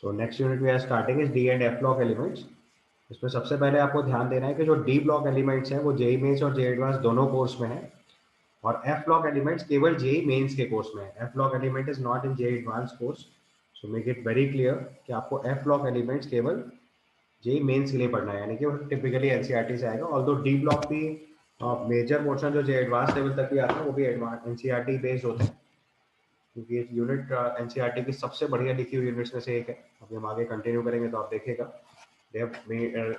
So next unit we are starting is D and F block elements. इसमें सबसे पहले आपको ध्यान देना है कि जो डी ब्लॉक एलिमेंट्स हैं वो जेई मेंस और जेई एडवांस दोनों कोर्स में है, और एफ ब्लॉक एलिमेंट्स केवल जेई मेंस के कोर्स में है। F block element is not in JEE Advance course. So make it very clear कि आपको एफ ब्लॉक एलिमेंट्स केवल जेई मेंस के लिए पढ़ना है, यानी कि वो टिपिकली एनसीईआरटी से आएगा। ऑल्दो डी ब्लॉक भी मेजर पोर्शन जो जेई एडवांस लेवल तक भी आता है वो भी एनसीईआरटी बेस्ड होता है, क्योंकि ये यूनिट एनसीईआरटी की सबसे बढ़िया लिखी हुई यूनिट्स में से एक है। अभी हम आगे कंटिन्यू करेंगे तो आप देखिएगा they have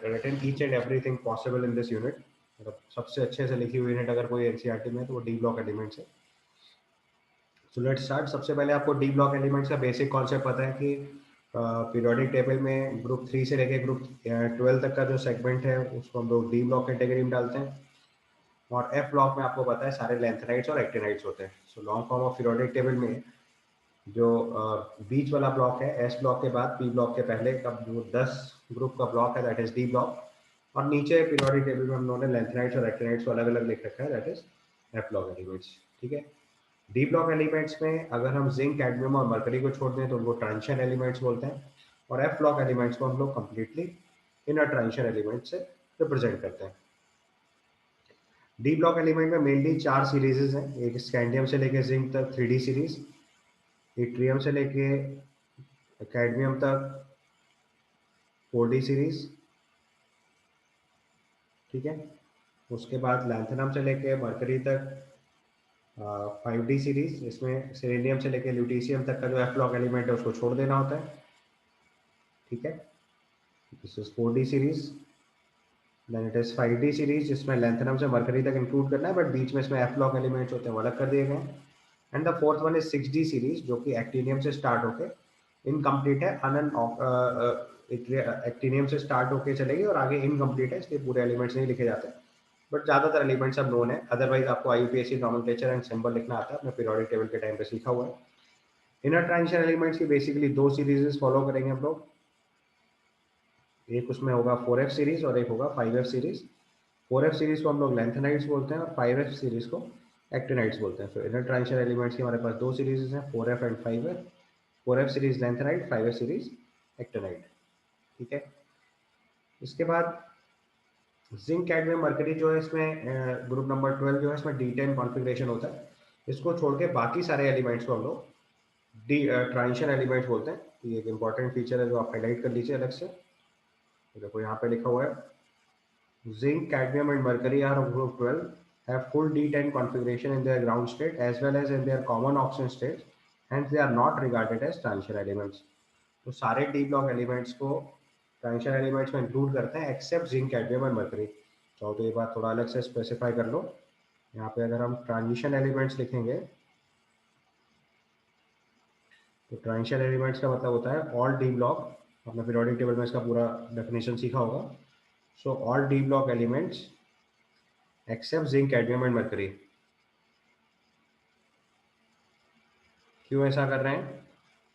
written each and everything possible in this unit. मतलब सबसे अच्छे से लिखी हुई यूनिट अगर कोई एनसीईआरटी में है तो वो डी ब्लॉक एलिमेंट्स है। So let's start. सबसे पहले आपको डी ब्लॉक एलिमेंट्स का बेसिक कॉन्सेप्ट पता है कि पीरियोडिक टेबल में ग्रुप 3 से लेकर ग्रुप 12 तक का जो सेगमेंट है उसको हम लोग डी ब्लॉक कैटेगरी में डालते हैं। और एफ ब्लॉक में आपको पता है सारे लेंथेनाइड्स और एक्टिनाइड्स होते हैं। So long form of periodic table में जो बीच वाला ब्लॉक है एस ब्लॉक के बाद पी ब्लॉक के पहले का जो 10 ग्रुप का ब्लॉक है दैट इज डी ब्लॉक, और नीचे पीरियोडिक टेबल में हम लोगों ने लेंथेनाइड्स और एक्टिनाइड्स को अलग अलग लिख रखा है that is F block elements. ठीक है। डी ब्लॉक एलिमेंट्स में अगर हम जिंक, कैडमियम और मरकरी को छोड़ दें तो उनको ट्रांजिशन एलिमेंट्स बोलते हैं, और एफ ब्लॉक एलिमेंट्स को हम लोग कंप्लीटली इनर ट्रांजिशन एलिमेंट से रिप्रेजेंट करते हैं। डी ब्लॉक एलिमेंट में मेनली 4 सीरीजेस हैं। एक स्कैंडियम से लेकर जिंक तक 3D सीरीज, इट्रियम से लेके कैडमियम तक 4D सीरीज। ठीक है। उसके बाद लैंथेनम से लेके मरकरी तक 5D सीरीज। इसमें सेलेनियम से लेके ल्यूटीशियम तक का जो एफ ब्लॉक एलिमेंट है उसको छोड़ देना होता है। ठीक है। This is 4D series. Then it is 5D series जिसमें लैंथेनम से मरकरी तक इंक्लूड करना है, बट बीच में इसमें एफ ब्लॉक एलिमेंट्स होते हैं वो अलग कर दिए गए हैं। And the fourth one is 6D series जो कि एक्टिनियम से स्टार्ट होके इनकम्प्लीट है, एक्टिनियम से स्टार्ट होके चलेगी और आगे इनकम्प्लीट है, इसलिए पूरे एलिमेंट्स नहीं लिखे जाते, बट ज्यादातर एलिमेंट्स अब नोन है। अदरवाइज आपको आईयूपीएसी नॉमेनक्लेचर एंड सिंबल लिखना आता है, अपने पीरियोडिक टेबल के टाइम पे सीखा हुआ है। इनर ट्रांजिशन एलिमेंट्स की बेसिकली 2 सीरीजेस फॉलो करेंगे हम लोग। एक उसमें होगा 4F सीरीज और एक होगा 5F सीरीज। 4F सीरीज को हम लोग लेंथेनाइड्स बोलते हैं और 5F सीरीज को एक्टिनाइड्स बोलते हैं। तो इनर ट्रांजिशन एलिमेंट्स की हमारे पास 2 सीरीज हैं, 4F and 5F। 4F series lanthanide, 5F series actinide. ठीक है। इसके बाद जिंक, कैडमियम, मरकरी जो है इसमें ग्रुप नंबर 12 जो है इसमें D10 कॉन्फ़िगरेशन होता है। इसको छोड़ के बाकी सारे एलिमेंट्स को हम लोग डी ट्रांजिशन एलिमेंट्स बोलते हैं। ये एक इंपॉर्टेंट फीचर है जो आप हाईलाइट कर लीजिए अलग से। तो देखो यहाँ पे लिखा हुआ है zinc, cadmium and mercury are of group 12, have full D10 configuration in their ground state as well as in their common oxidation states, hence they are not regarded as transition elements। तो सारे D block elements को transition elements में include करते हैं accept zinc, cadmium और mercury. चाहो तो ये बात थोड़ा अलग से स्पेसिफाई कर लो। यहाँ पे अगर हम ट्रांजिशन एलिमेंट्स लिखेंगे तो ट्रांजिशन एलिमेंट्स का मतलब होता है ऑल डी ब्लॉक। अपने पीरियोडिक टेबल में इसका पूरा डेफिनेशन सीखा होगा। So all D block elements except zinc, cadmium and mercury. क्यों ऐसा कर रहे हैं?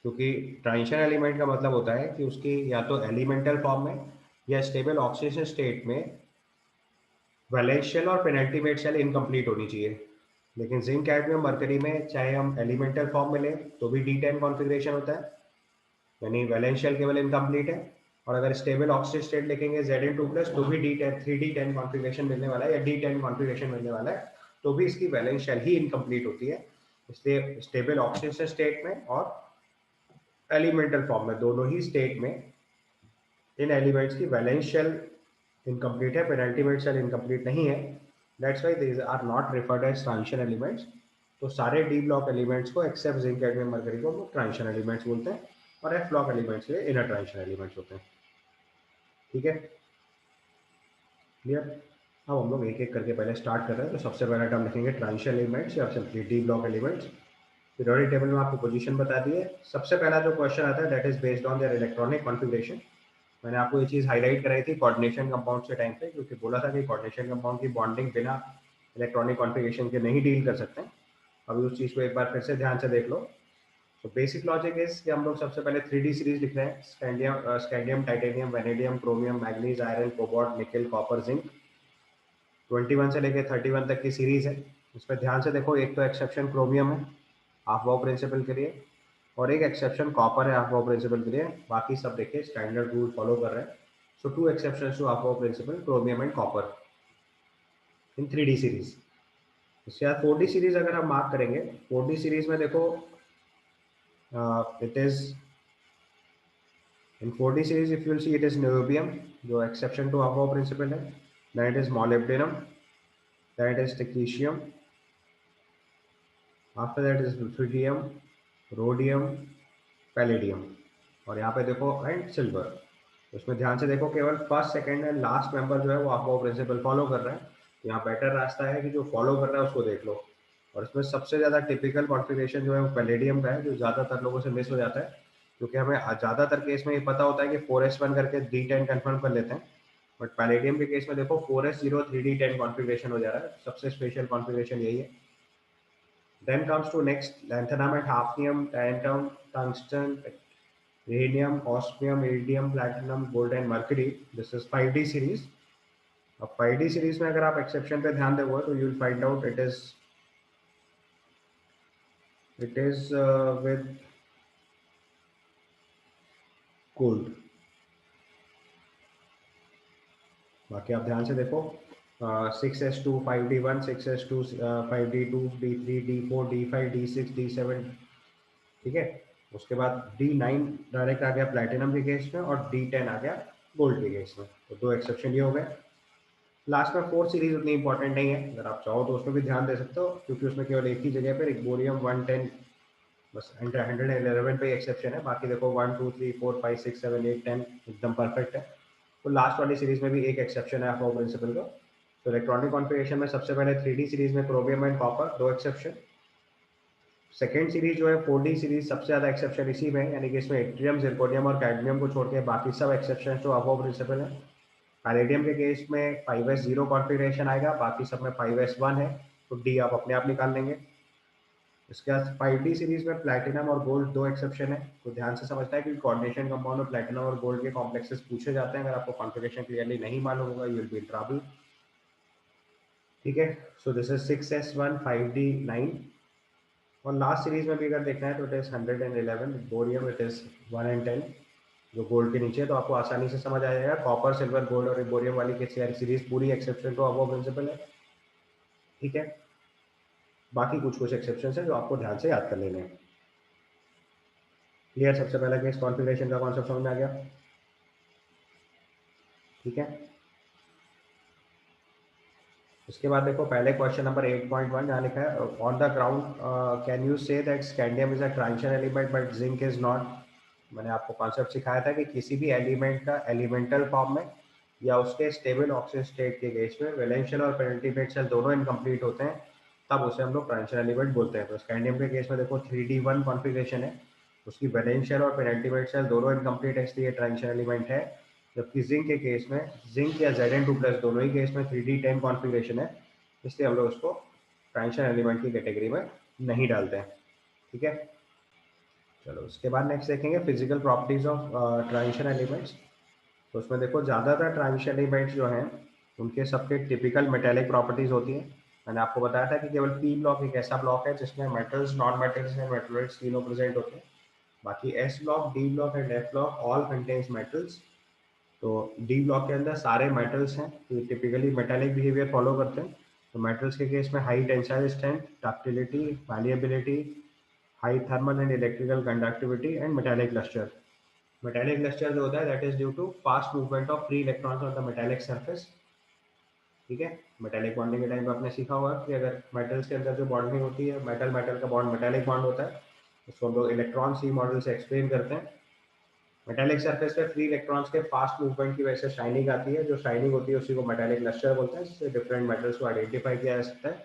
क्योंकि ट्रांजिशन एलिमेंट का मतलब होता है कि उसकी या तो एलिमेंटल फॉर्म में या स्टेबल ऑक्सीडेशन स्टेट में वैलेंशियल और पेनल्टीमेट शेल इनकम्प्लीट होनी चाहिए। लेकिन जिंक, कैडमियम, मरकरी में चाहे हम एलिमेंटल फॉर्म में लें तो भी D10 कॉन्फ़िगरेशन होता है, यानी वैलेंशियल केवल इनकम्प्लीट है। और अगर स्टेबल ऑक्सीडेशन स्टेट लिखेंगे Zn2+ तो भी D10 3D10 कॉन्फ़िगरेशन मिलने वाला है या D10 कॉन्फ़िगरेशन मिलने वाला है, तो भी इसकी वैलेंशियल ही इनकम्प्लीट होती है। इसलिए स्टेबल ऑक्सीडेशन स्टेट में और एलिमेंटल फॉर्म में दोनों ही स्टेट में इन एलिमेंट्स की वैलेंशियल इनकम्प्लीट है, पेनल्टीमेट शेल इनकम्प्लीट नहीं है। That's why these are not referred as transition elements. तो सारे डी ब्लॉक एलिमेंट्स को एक्सेप्ट जिंक, कैडमियम, मरकरी को हम लोग ट्रांजिशन एलिमेंट्स बोलते हैं, और एफ ब्लॉक एलिमेंट्स के इनर ट्रांजिशन एलिमेंट्स होते हैं। ठीक है, क्लियर? अब हम लोग एक एक करके पहले स्टार्ट कर रहे हैं। तो सबसे पहले हम लिखेंगे ट्रांजिशन एलिमेंट्स या simply D block elements. Periodic table में आपको पोजीशन बता दी है। सबसे पहला जो क्वेश्चन आता है that is based on their electronic configuration. मैंने आपको ये चीज़ हाईलाइट कराई थी कोऑर्डिनेशन कंपाउंड के टाइम पे, क्योंकि बोला था कि कोऑर्डिनेशन कंपाउंड की बॉन्डिंग बिना इलेक्ट्रॉनिक कॉन्फ़िगरेशन के नहीं डील कर सकते। अभी उस चीज़ को एक बार फिर से ध्यान से देख लो। तो बेसिक लॉजिक इज कि हम लोग सबसे पहले 3D सीरीज लिख रहे हैं। Scandium, titanium, vanadium, chromium, manganese, iron, cobalt, nickel, copper, zinc. 21 से लेकर 31 तक की सीरीज है। इस पर ध्यान से देखो, एक तो एक्सेप्शन क्रोमियम है हाफ वाउ प्रिंसिपल के लिए। और एक एक्सेप्शन कॉपर है आपको प्रिंसिपल के लिए, बाकी सब देखिए स्टैंडर्ड रूल फॉलो कर रहे हैं। सो टू एक्सेप्शन टू आपको principle, chromium and copper in 3D series. इसके बाद 4D सीरीज अगर हम मार्क करेंगे, 4D सीरीज में देखो it is in 4D series if you see it is niobium जो एक्सेप्शन टू आपको प्रिंसिपल है, then it is molybdenum, then it is technetium, after that is ruthenium, rhodium, palladium, और यहाँ पे देखो एंड सिल्वर। उसमें ध्यान से देखो केवल first second and last member जो है वो आपको प्रिंसिपल फॉलो कर रहा है। यहाँ बेटर रास्ता है कि जो फॉलो कर रहा है उसको देख लो। और इसमें सबसे ज़्यादा टिपिकल कॉन्फ़िगरेशन जो है वो पैलेडियम का है, जो ज़्यादातर लोगों से मिस हो जाता है, क्योंकि हमें ज़्यादातर केस में ये पता होता है कि 4s1 करके D10 कंफर्म कर लेते हैं। बट पैलेडियम के केस में देखो 4s0 3D10 कॉन्फ़िगरेशन हो जा रहा है, सबसे स्पेशल कॉन्फ़िगरेशन यही है। Then comes to next lanthanum and hafnium, tantalum, tungsten, rhenium, osmium, iridium, platinum, gold and mercury. This is 5D series. अब 5D सीरीज में अगर आप एक्सेप्शन पे ध्यान दोगे तो you will find out it is with gold. बाकी आप ध्यान से देखो 6s2 5D1 6s2 5D2 D3 D4 D5 D6 D7, ठीक है। उसके बाद D9 डायरेक्ट आ गया प्लेटिनम के केस में, और D10 आ गया गोल्ड के केस में। तो दो एक्सेप्शन ये हो गए। लास्ट में 4 सीरीज उतनी इंपॉर्टेंट नहीं है, अगर आप चाहो तो उसमें भी ध्यान दे सकते हो, क्योंकि उसमें केवल एक ही जगह पर इक्बोरियम 110 बस 111 पे एक्सेप्शन है। बाकी देखो 1 2 3 4 5 6 7 8 10 एकदम परफेक्ट है। तो लास्ट वाली सीरीज में भी एक एक्सेप्शन है फॉर प्रिंसिपल का। तो इलेक्ट्रॉनिक कॉन्फ़िगरेशन में सबसे पहले 3D सीरीज में क्रोमियम एंड कॉपर दो एक्सेप्शन। सेकेंड सीरीज जो है 4D सीरीज, सबसे ज़्यादा एक्सेप्शन इसी में है, यानी कि इसमें इट्रियम जिरकोनियम और कैडमियम को छोड़ के बाकी सब एक्सेप्शन जो अबव प्रिंसिपल है। पैलेडियम के केस में 5s0 कॉन्फ़िगरेशन आएगा, बाकी सब में 5s1 है, तो डी आप अपने आप निकाल लेंगे। इसके बाद 5D सीरीज में प्लैटिनम और गोल्ड दो एक्सेप्शन है, तो ध्यान से समझना है कि कोऑर्डिनेशन कंपाउंड में प्लैटिनम और गोल्ड के कॉम्प्लेक्सेस पूछे जाते हैं। अगर आपको कॉन्फ़िगरेशन क्लियरली नहीं मालूम होगा you will be in trouble, ठीक है। So this is 6s1 5D9। और लास्ट सीरीज में भी अगर देखना है तो it is 111 bohrium, it is 1 and 10 जो गोल्ड के नीचे है, तो आपको आसानी से समझ आ जाएगा। कॉपर सिल्वर गोल्ड और बोरियम वाली के सीरीज पूरी एक्सेप्शन तो अबव प्रिंसिपल है, ठीक है। बाकी कुछ कुछ एक्सेप्शन है जो आपको ध्यान से याद कर लेने हैं। क्लियर, सबसे पहला केस कॉन्फ़िगरेशन का कॉन्सेप्ट समझ में आ गया, ठीक है। उसके बाद देखो पहले क्वेश्चन नंबर 8.1 जहाँ लिखा है on the ground can you say that scandium is a transition element but zinc is not. मैंने आपको कॉन्सेप्ट सिखाया था कि किसी भी एलिमेंट का एलिमेंटल फॉर्म में या उसके स्टेबल ऑक्सीजन स्टेट के केस में वैलेंशियल और पेनल्टीमेट सेल दोनों इनकम्प्लीट होते हैं, तब उसे हम लोग ट्रांजिशन एलिमेंट बोलते हैं। तो स्कैंडियम के केस में देखो 3D1 कॉन्फ़िगरेशन है, उसकी वैलेंशियल और पेनल्टीमेट सेल दोनों इनकम्प्लीट है, इसलिए ट्रांजिशन एलिमेंट है। जबकि जिंक के केस में, जिंक या Zn2+ दोनों ही केस में 3D10 कॉन्फ़िगरेशन है, इसलिए हम लोग उसको ट्रांजिशन एलिमेंट की कैटेगरी में नहीं डालते हैं, ठीक है। चलो उसके बाद नेक्स्ट देखेंगे physical properties of transition elements. तो उसमें देखो ज़्यादातर ट्रांजिशन एलिमेंट्स जो हैं उनके सबके टिपिकल मेटेलिक प्रॉपर्टीज होती हैं। मैंने आपको बताया था कि केवल पी ब्लॉक एक ऐसा ब्लॉक है जिसमें metals, non metals and metalloids तीनों प्रेजेंट होते हैं। बाकी S block, D block and F block all contains metals. तो डी ब्लॉक के अंदर सारे मेटल्स हैं, तो टिपिकली मेटालिक बिहेवियर फॉलो करते हैं। तो मेटल्स के केस में high tensile strength, ductility, malleability, high thermal and electrical conductivity and metallic lustre. Metallic lustre जो होता है that is due to fast movement of free electrons on the metallic surface, ठीक है। मेटालिक बॉन्डिंग के time पे आपने सीखा होगा कि अगर मेटल्स के अंदर जो बॉन्डिंग होती है, मेटल मेटल का बॉन्ड मेटालिक बॉन्ड होता है, उसको हम लोग इलेक्ट्रॉन सी मॉडल से एक्सप्लेन करते हैं। मेटालिक सरफेस पे फ्री इलेक्ट्रॉन्स के फास्ट मूवमेंट की वजह से शाइनिंग आती है, जो शाइनिंग होती है उसी को मेटालिक लस्टर बोलते हैं, जिससे डिफरेंट मेटल्स को आइडेंटिफाई किया जा सकता है।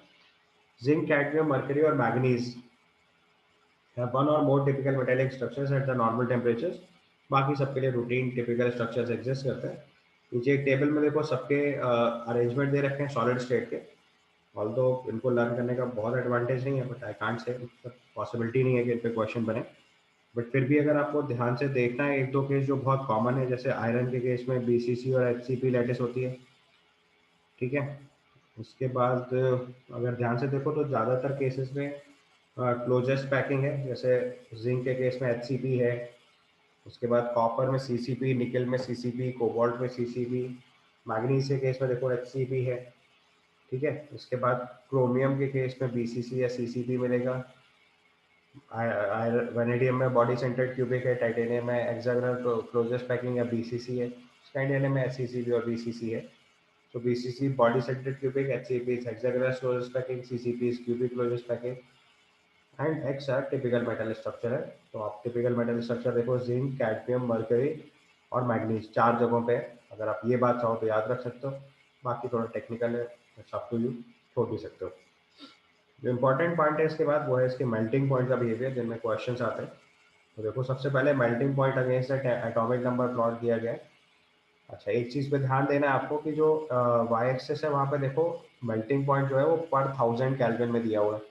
जिंक, कैडमियम, मर्करी और manganese have one or more typical metallic structures at the normal temperatures। बाकी सबके लिए रूटीन टिपिकल स्ट्रक्चर्स एग्जिस्ट करते हैं। नीचे एक टेबल में देखो सबके अरेंजमेंट दे रखे हैं सॉलिड स्टेट के। ऑल्दो इनको लर्न करने का बहुत एडवांटेज नहीं है, but I can't say possibility नहीं है कि इन पे क्वेश्चन बने। बट फिर भी अगर आपको ध्यान से देखना है एक दो केस जो बहुत कॉमन है, जैसे आयरन के केस में BCC और HCP लैटिस होती है, ठीक है। उसके बाद अगर ध्यान से देखो तो ज़्यादातर केसेस में क्लोजेस्ट पैकिंग है, जैसे जिंक के केस में HCP है, उसके बाद कॉपर में CCP, निकल में CCP, कोबाल्ट में CCP, मैग्नीज के केस में देखो HCP है। ठीक है, इसके बाद क्रोमियम के केस में BCC या CCP मिलेगा। वेनेडियम में बॉडी सेंटर्ड क्यूबिक है, टाइटेनियम में हेक्सागोनल क्लोजेस्ट पैकिंग या BCC है, स्कैंडियम में HCCB और BCC है। So BCC body centered cubic, HCP is hexagonal closest packing, CCP is cubic closest packing, and X are typical metal structure है। तो आप टिपिकल मेटल स्ट्रक्चर देखो, zinc, cadmium, mercury और manganese 4 जगहों पे है। अगर आप ये बात चाहो तो याद रख सकते हो, बाकी थोड़ा टेक्निकल है, सब टू यू, छोड़ भी सकते हो। जो इंपॉर्टेंट पॉइंट है इसके बाद वो है इसके मेल्टिंग पॉइंट का बिहेवियर, जिनमें क्वेश्चंस आते हैं। तो देखो, सबसे पहले melting point against atomic number plot दिया गया है। अच्छा, एक चीज पे ध्यान देना है आपको कि जो वाई एक्सेस है वहां पे देखो, मेल्टिंग पॉइंट जो है वो पर 1000 केल्विन में दिया हुआ है।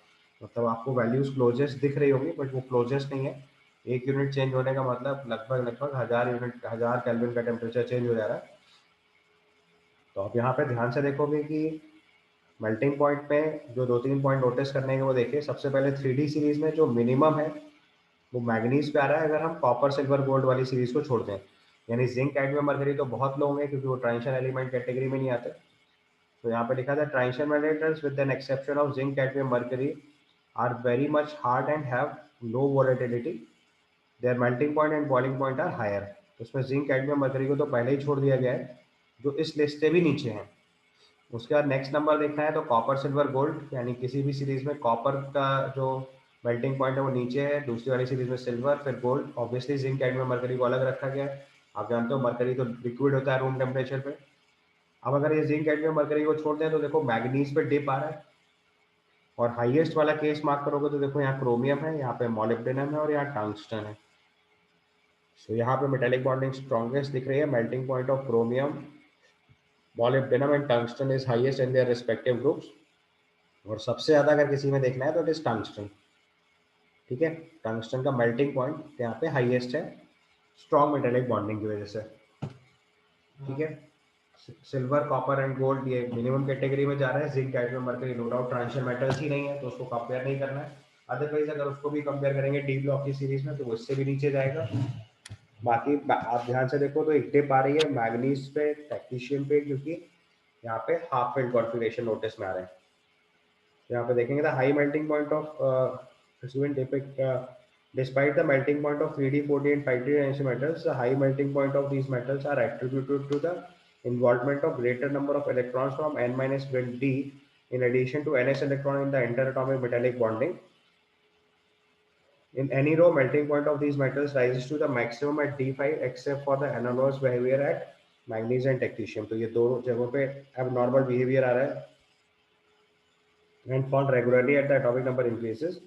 मतलब आपको वैल्यूज क्लोजेस्ट दिख रही होगी, बट वो क्लोजेस्ट नहीं है। एक यूनिट चेंज होने का मतलब लगभग लगभग 1000 यूनिट, 1000 केल्विन का टेम्परेचर चेंज हो जा रहा है। तो आप यहाँ पे ध्यान से देखोगे कि मेल्टिंग पॉइंट पे जो 2-3 पॉइंट नोटिस करने के वो देखिए। सबसे पहले 3D सीरीज में जो मिनिमम है वो मैग्नीज पे आ रहा है, अगर हम कॉपर सिल्वर गोल्ड वाली सीरीज को छोड़ दें। यानी जिंक, कैडमियम, मरकरी तो बहुत लो होंगे क्योंकि वो ट्रांजिशन एलिमेंट कैटेगरी में नहीं आते। तो यहाँ पे लिखा था transition metals with an exception of zinc, cadmium, mercury are very much hard and have low volatility, their melting point and boiling point are higher. तो उसमें जिंक, कैडमियम, मरकरी को तो पहले ही छोड़ दिया गया है, जो इस लिस्ट से भी नीचे हैं। उसके बाद नेक्स्ट नंबर देखना है तो कॉपर सिल्वर गोल्ड, यानी किसी भी सीरीज में कॉपर का जो मेल्टिंग पॉइंट है वो नीचे है, दूसरी वाली सीरीज में सिल्वर, फिर gold. Obviously zinc, cadmium, mercury को अलग रखा गया है। आप जानते हो मरकरी तो लिक्विड होता है रूम टेम्परेचर पे। अब अगर ये जिंक, कैडमियम, मरकरी को छोड़ दें तो देखो मैग्नीज पे डिप आ रहा है। और हाईएस्ट वाला केस मार्क करोगे तो देखो यहाँ क्रोमियम है, यहाँ पे मॉलिब्डेनम है और यहाँ टंगस्टन है। सो यहाँ पे मेटेलिक बॉन्डिंग स्ट्रॉन्गेस्ट दिख रही है। Melting point of chromium, molybdenum and tungsten is highest in their respective groups। और सबसे ज्यादा अगर किसी में देखना है तो इट इज टंगस्टन। ठीक है, टंगस्टन का मेल्टिंग पॉइंट यहाँ पे हाईएस्ट है, स्ट्रॉन्ग मेटेलिक बॉन्डिंग की वजह से। ठीक है, सिल्वर, कॉपर एंड गोल्ड ये मिनिमम कैटेगरी में जा रहा है। Zinc, cadmium, mercury no doubt transition metals ही नहीं है, तो उसको कंपेयर नहीं करना है। अदरवाइज अगर उसको भी कंपेयर करेंगे डी ब्लॉक की सीरीज में तो वो इससे भी नीचे जाएगा। बाकी आप ध्यान से देखो तो एक डिप आ रही है मैग्नीज पे, टेक्नीशियम पे, क्योंकि यहाँ पे हाफ फिल्ड कॉन्फ़िगरेशन नोटिस में आ रहे हैं। यहाँ पे देखेंगे the high melting point of despite the melting point of 3D, 4D and 5D energy metals, the high melting point of these metals are attributed to the involvement of greater number of electrons from n minus D in addition to ns electron in the interatomic metallic bonding. In any row, melting point of these metals rises to the maximum at D5 except for the anomalous behavior at manganese and technetium। तो ये दोनों जगहों पे abnormal behavior आ रहा है and fall regularly at the atomic number increases।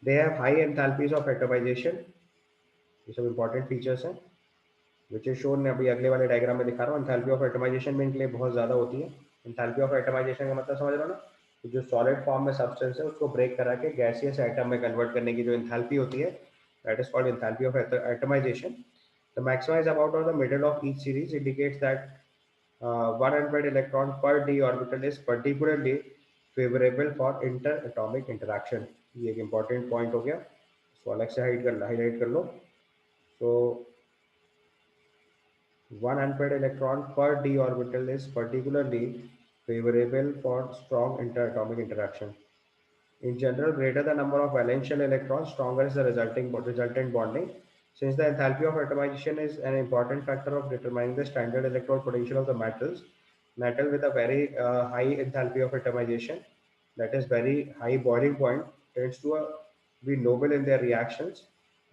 They have high enthalpies of atomization। ये सब important features हैं विच इज शोन, अभी अगले वाले डायग्राम में दिखा रहा हूँ। एंथैल्पी ऑफ एटमाइजेशन में इनके लिए बहुत ज़्यादा होती है। एंथैल्पी ऑफ एटमाइजेशन का मतलब समझ रहे हो ना, तो जो सॉलिड फॉर्म में सब्सटेंस है उसको ब्रेक करा के गैसियस एटम में कन्वर्ट करने की जो एंथैल्पी होती है, that is called enthalpy of atomization. The maxima is about of the middle of each series, indicates that 100 electron per d orbital is particularly favorable for inter atomic interaction। ये एक important point हो गया, इसको अलग से highlight कर लो। So 100 electron per d orbital is particularly favorable for strong interatomic interaction। In general, greater the number of valential electrons, stronger is the resultant bonding। Since the enthalpy of atomization is an important factor of determining the standard electrode potential of the metals, metal with a very high enthalpy of atomization, that is very high boiling point, tends to be noble in their reactions।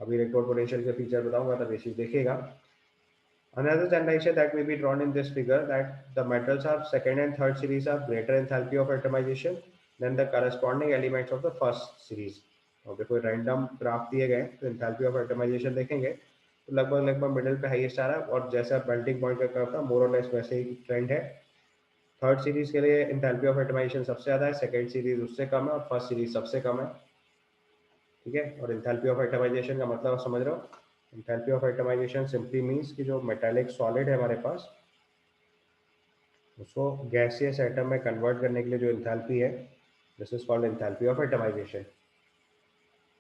अभी electrode potential के feature बताऊंगा तब ये चीज देखेगा। Another generalization that may be drawn in this figure that the metals of second and third series have greater enthalpy of atomization than the corresponding elements of the first series। और देखो random graph दिए गए तो enthalpy of atomization देखेंगे तो लगभग लगभग middle पे हाईएस्ट आ रहा है, और जैसा मेल्टिंग पॉइंट का कर्व था मोर और लेस वैसे ही ट्रेंड है। थर्ड सीरीज के लिए enthalpy of atomization सबसे ज्यादा है, सेकेंड सीरीज उससे कम है और फर्स्ट सीरीज सबसे कम है। ठीक है, और enthalpy of atomization का मतलब समझ रहे हो। Enthalpy of atomization simply means कि जो मेटालिक सॉलिड है हमारे पास उसको गैसियस एटम में कन्वर्ट करने के लिए जो एंथैल्पी है, this is called enthalpy of atomization.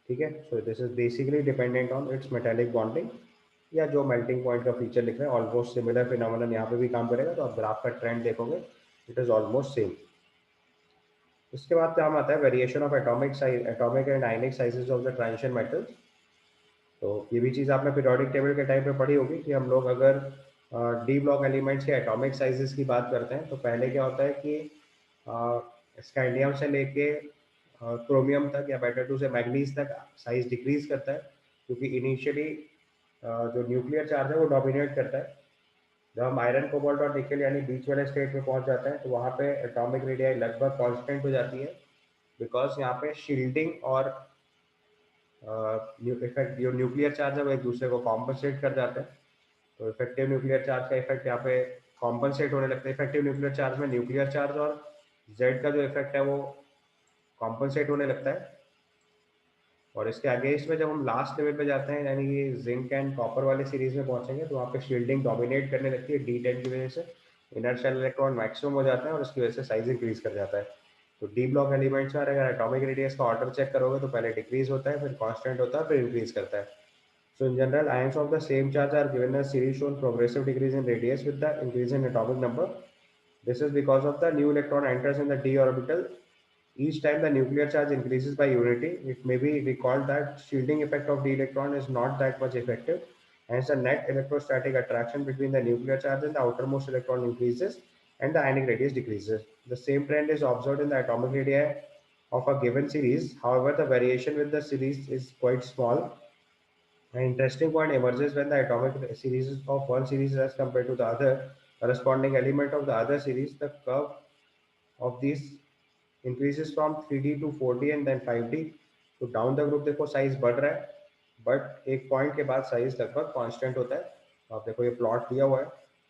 ठीक है। So this is basically dependent on its metallic bonding, या जो मेल्टिंग पॉइंट का फीचर लिख रहे हैं ऑलमोस्ट सिमिलर फिनोमेनन यहाँ पे भी काम करेगा। तो आप ग्राफ का ट्रेंड देखोगे, इट इज ऑलमोस्ट सेम। उसके बाद काम आता है variation of atomic size, atomic and ionic sizes of the transition metals. तो ये भी चीज़ आपने पीरियोडिक टेबल के टाइम पे पढ़ी होगी कि हम लोग अगर डी ब्लॉक एलिमेंट्स के एटॉमिक साइजेस की बात करते हैं तो पहले क्या होता है कि स्कैंडियम से लेके क्रोमियम तक या बेटर टू से मैग्नीज तक साइज डिक्रीज करता है, क्योंकि इनिशियली जो न्यूक्लियर चार्ज है वो डोमिनेट करता है। जब हम आयरन कोबाल्ट और निकल यानी बीच वाले स्टेट में पहुंच जाते हैं तो वहाँ पे एटॉमिक रेडियाई लगभग कांस्टेंट हो जाती है, बिकॉज यहाँ पे शील्डिंग और इफेक्ट जो न्यूक्लियर चार्ज है वो एक दूसरे को कॉम्पनसेट कर जाते हैं। तो इफेक्टिव न्यूक्लियर चार्ज का इफेक्ट यहाँ पे कॉम्पनसेट होने लगता है। इफेक्टिव न्यूक्लियर चार्ज में न्यूक्लियर चार्ज और जेड का जो इफेक्ट है वो कॉम्पनसेट होने लगता है। और इसके अगेंस्ट में जब हम लास्ट लेवल पे जाते हैं यानी कि जिंक एंड कॉपर वाले सीरीज में पहुंचेंगे तो वहाँ पे शील्डिंग डोमिनेट करने लगती है D10 की वजह से। इनर शेल इलेक्ट्रॉन मैक्सिमम हो जाते हैं और उसकी वजह से साइज इंक्रीज कर जाता है। तो डी ब्लॉक एलिमेंट्स में अगर एटॉमिक रेडियस का ऑर्डर चेक करोगे तो पहले डिक्रीज होता है, फिर कांस्टेंट होता है, फिर इंक्रीज करता है। So in general, ions of the same charge are given a series shown progressive decrease in radius with the increase in atomic number. This is because of the new electron enters in the d orbital. Each time the nuclear charge increases by unity, it may be recalled that shielding effect of d electron is not that much effective. Hence, the net electrostatic attraction between the nuclear charge and the outermost electron increases, and the ionic radius decreases. The same trend is observed in the atomic radii of a given series. However, the variation with the series is quite small. An interesting point emerges when the atomic series of one series as compared to the other corresponding element of the other series. The curve of these increases from 3D to 4D and then 5D. तो down the group देखो size बढ़ रहा है, but एक point के बाद size लगभग constant होता है। तो आप देखो ये प्लॉट दिया हुआ है,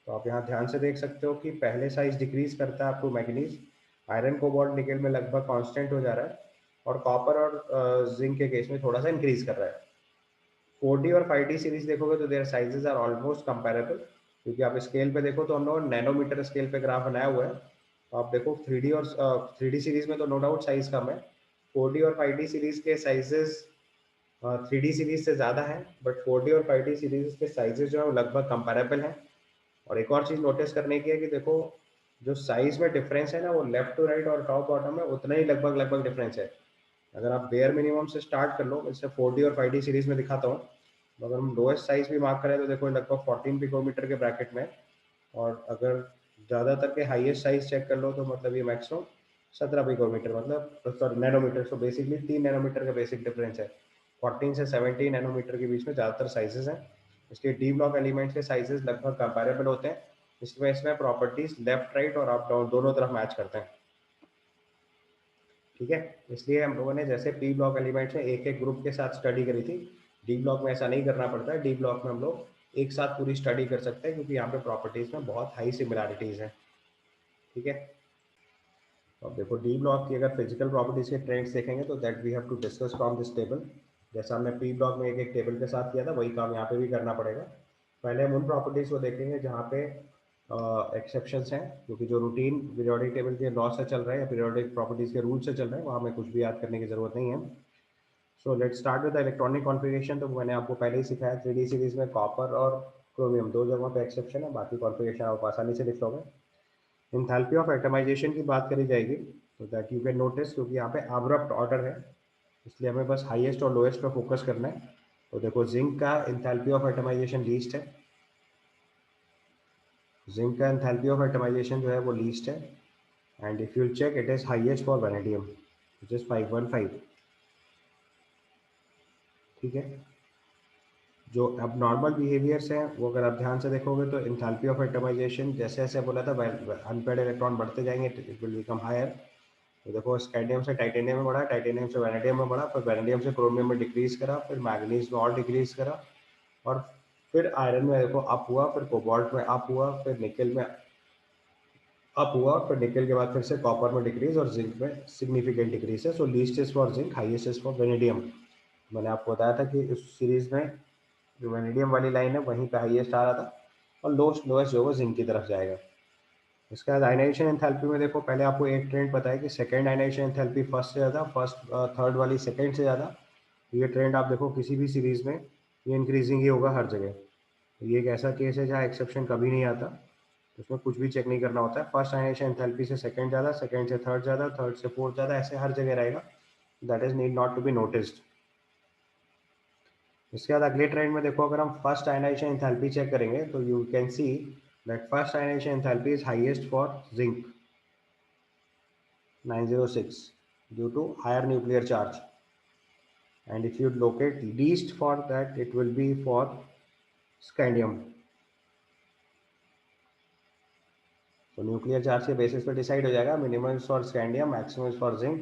तो आप यहाँ ध्यान से देख सकते हो कि पहले साइज डिक्रीज करता है up to manganese, iron cobalt nickel में लगभग कांस्टेंट हो जा रहा है, और कॉपर और जिंक के केस में थोड़ा सा इंक्रीज कर रहा है। 4D और 5D सीरीज देखोगे तो their sizes are almost comparable, क्योंकि आप स्केल पे देखो तो हम लोग नैनोमीटर स्केल पे ग्राफ बनाया हुआ है। तो आप देखो 3D और 3D सीरीज में तो नो डाउट साइज कम है, 4D और 5D सीरीज के साइजेस 3D सीरीज से ज़्यादा है, बट 4D और 5D सीरीज के साइजेस जो है वो लगभग कंपेरेबल हैं। और एक और चीज़ नोटिस करने की है कि देखो जो साइज में डिफरेंस है ना वो लेफ्ट टू राइट और टॉप बॉटम में उतना ही लगभग लगभग डिफरेंस है। अगर आप बेयर मिनिमम से स्टार्ट कर लो, इससे 4D और 5D सीरीज में दिखाता हूँ, तो अगर हम लोएस्ट साइज भी मार्क करें तो देखो लगभग 14 पिकोमीटर के ब्रैकेट में। और अगर ज़्यादातर के हाईएस्ट साइज चेक कर लो तो मतलब ये मैक्सिमम 17 पिकोमीटर मतलब सॉरी नैनोमीटर। तो बेसिकली 3 नैनोमीटर का बेसिक डिफरेंस है, 14 से 17 नैनोमीटर के बीच में ज़्यादातर साइजेस हैं। इसलिए डी ब्लॉक एलिमेंट्स के साइजेस लगभग कंपेरेबल होते हैं, इसमें इसमें प्रॉपर्टीज लेफ्ट राइट और अप डाउन दोनों तरफ मैच करते हैं। ठीक है, इसलिए हम लोगों ने जैसे पी ब्लॉक एलिमेंट्स में एक एक ग्रुप के साथ स्टडी करी थी, डी ब्लॉक में ऐसा नहीं करना पड़ता है। डी ब्लॉक में हम लोग एक साथ पूरी स्टडी कर सकते हैं, क्योंकि यहाँ पे प्रॉपर्टीज में बहुत हाई सिमिलैरिटीज हैं। ठीक है, तो अब देखो डी ब्लॉक की अगर फिजिकल प्रॉपर्टीज के ट्रेंड्स देखेंगे तो that we have to discuss from this table. जैसा हमने पी ब्लॉक में एक एक टेबल के साथ किया था वही काम यहाँ पे भी करना पड़ेगा। पहले हम उन प्रॉपर्टीज को देखेंगे जहाँ पे एक्सेप्शंस हैं, क्योंकि जो रूटीन पीरियोडिक टेबल के लॉ से चल रहा है या पीरियोडिक प्रॉपर्टीज के रूल से चल रहे हैं वहाँ हमें कुछ भी याद करने की जरूरत नहीं है। So let's start with the electronic configuration. तो मैंने आपको पहले ही सिखाया 3D सीरीज में कॉपर और क्रोमियम दो जगहों पे एक्सेप्शन है, बाकी कॉन्फ़िगरेशन आप आसानी से लिख लोगे। इंथैल्पी ऑफ एटमाइजेशन की बात करी जाएगी तो दैट यू कैन नोटिस, क्योंकि यहाँ पे अब्रप्ट ऑर्डर है इसलिए हमें बस हाईएस्ट और लोएस्ट पे फोकस करना है। तो देखो जिंक का इंथैल्पी ऑफ एटमाइजेशन लीस्ट है, जिंक का एंथैल्पी ऑफ एटमाइजेशन जो है वो लीस्ट है, and if you check it is highest for vanadium which is 515। ठीक है, जो अब नॉर्मल बिहेवियर्स हैं वो अगर आप ध्यान से देखोगे तो इंथैल्पी ऑफ एटमाइजेशन जैसे जैसे बोला था अनपेड इलेक्ट्रॉन बढ़ते जाएंगे इट विल बिकम हायर। तो देखो स्कैंडियम से टाइटेनियम में बढ़ा, टाइटेनियम से वैनेडियम में बढ़ा, फिर वैनेडियम से क्रोमियम में डिक्रीज करा, फिर मैग्नीज में और डिक्रीज करा, और फिर आयरन में देखो अप हुआ, फिर कोबाल्ट में अप हुआ, फिर निकल में अप हुआ, फिर निकल के बाद फिर से कॉपर में डिक्रीज और जिंक में सिग्निफिकेंट डिक्रीज है। So least is for zinc, highest is for vanadium. मैंने आपको बताया था कि इस सीरीज में जो वेनेडियम वाली लाइन है वहीं पे हाईएस्ट आ रहा था, और लोएस्ट लोएस्ट जो है वो जिंक की तरफ जाएगा। इसके बाद आयनाइजेशन एंथैल्पी में देखो पहले आपको एक ट्रेंड पता है कि सेकंड आयनाइजेशन एंथैल्पी फर्स्ट से ज़्यादा, फर्स्ट थर्ड वाली सेकंड से ज़्यादा, ये ट्रेंड आप देखो किसी भी सीरीज में ये इंक्रीजिंग ही होगा हर जगह। तो ये एक ऐसा केस है जहाँ एक्सेप्शन कभी नहीं आता, तो उसमें कुछ भी चेक नहीं करना होता है। फर्स्ट आयनाइजेशन एंथैल्पी से सेकंड ज़्यादा, सेकंड से थर्ड ज़्यादा, थर्ड से फोर्थ ज़्यादा, ऐसे हर जगह रहेगा। That is need not to be noticed. इसके बाद अगले ट्रेंड में देखो, अगर हम फर्स्ट आयनाइजेशन एंथैल्पी चेक करेंगे तो you can see that first ionization enthalpy is highest for zinc 906 due to higher nuclear charge, and if you locate least for that it will be for scandium. तो nuclear charge के basis पे decide हो जाएगा, minimum for scandium, maximum for zinc.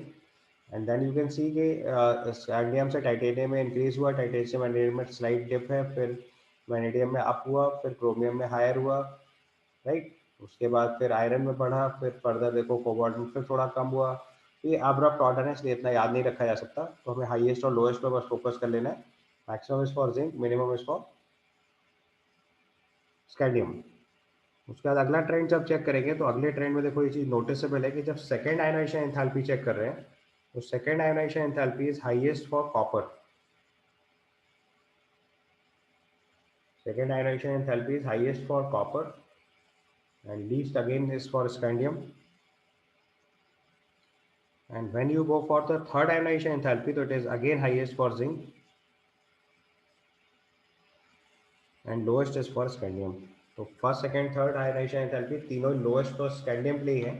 And then you can see कि scandium से titanium में increase हुआ, titanium vanadium में स्लाइट डिप है, फिर वैनेडियम में अप हुआ, फिर क्रोमियम में हायर हुआ, राइट। उसके बाद फिर आयरन में बढ़ा, फिर फर्दर देखो कोबाल्ट में फिर थोड़ा कम हुआ। तो ये अब्रप्ट ऑर्डर है, इसलिए इतना याद नहीं रखा जा सकता, तो हमें हाईएस्ट और लोएस्ट पे बस फोकस कर लेना है। Maximum is for zinc, minimum is for scandium. उसके बाद अगला ट्रेंड जब चेक करेंगे तो अगले ट्रेंड में देखो ये चीज नोटिसेबल है कि जब सेकंड आयोनाइजेशन एंथैल्पी चेक कर रहे हैं तो second ionization enthalpy is highest for copper. Second ionization enthalpy is highest for copper and least again is for scandium. And when you go for the third ionization enthalpy, so it is again highest for zinc and lowest is for scandium. तो first second third ionization enthalpy तीनों lowest तो scandium पे ही है,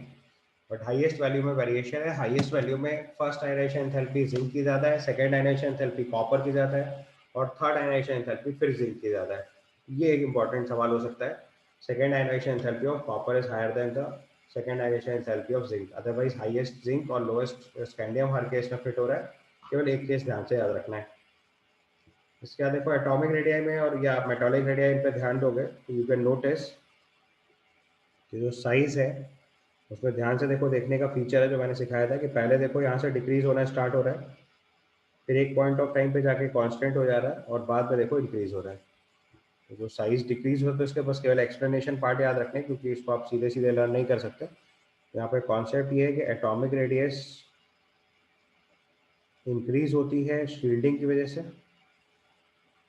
but highest value में variation है। Highest value में first ionization enthalpy zinc की ज़्यादा है, सेकंड आयोनाइजेशन एंथैल्पी कॉपर की ज़्यादा है, और थर्ड आयोनाइजेशन एंथैल्पी फिर जिंक की ज़्यादा है। ये एक इंपॉर्टेंट सवाल हो सकता है। Second ionization enthalpy of copper is higher than the second ionization enthalpy of zinc, otherwise highest zinc और लोएस्ट स्कैंडियम हर केस में फिट हो रहा है। केवल एक केस ध्यान से याद रखना है। इसके बाद देखो एटॉमिक रेडियाई में और या मेटालिक रेडियाई पे ध्यान दोगे तो यू कैन नोटिस कि जो साइज है उसमें ध्यान से देखो, देखने का फीचर है जो मैंने सिखाया था कि पहले देखो यहाँ से डिक्रीज होना स्टार्ट हो रहा है, फिर एक पॉइंट ऑफ टाइम पे जाके कांस्टेंट हो जा रहा है, और बाद में देखो इंक्रीज हो रहा है। तो जो साइज डिक्रीज हो तो इसके बस केवल एक्सप्लेनेशन पार्ट याद रखने, क्योंकि इसको आप सीधे सीधे लर्न नहीं कर सकते। तो यहाँ पे कॉन्सेप्ट ये है कि एटॉमिक रेडियस इंक्रीज होती है शील्डिंग की वजह से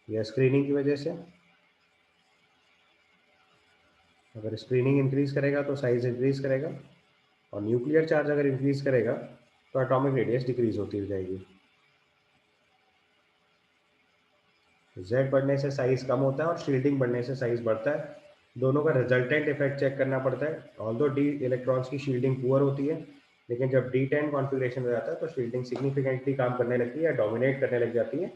या स्क्रीनिंग की वजह से। अगर स्क्रीनिंग इंक्रीज करेगा तो साइज इंक्रीज करेगा, और न्यूक्लियर चार्ज अगर इंक्रीज करेगा तो एटॉमिक रेडियस डिक्रीज होती जाएगी। जेड बढ़ने से साइज कम होता है और शील्डिंग बढ़ने से साइज बढ़ता है। दोनों का रिजल्टेंट इफेक्ट चेक करना पड़ता है। ऑल्दो डी इलेक्ट्रॉन्स की शील्डिंग पुअर होती है, लेकिन जब D10 कॉन्फ़िगरेशन हो जाता है तो शील्डिंग सिग्निफिकेंटली काम करने लगती है, डोमिनेट करने लग जाती है,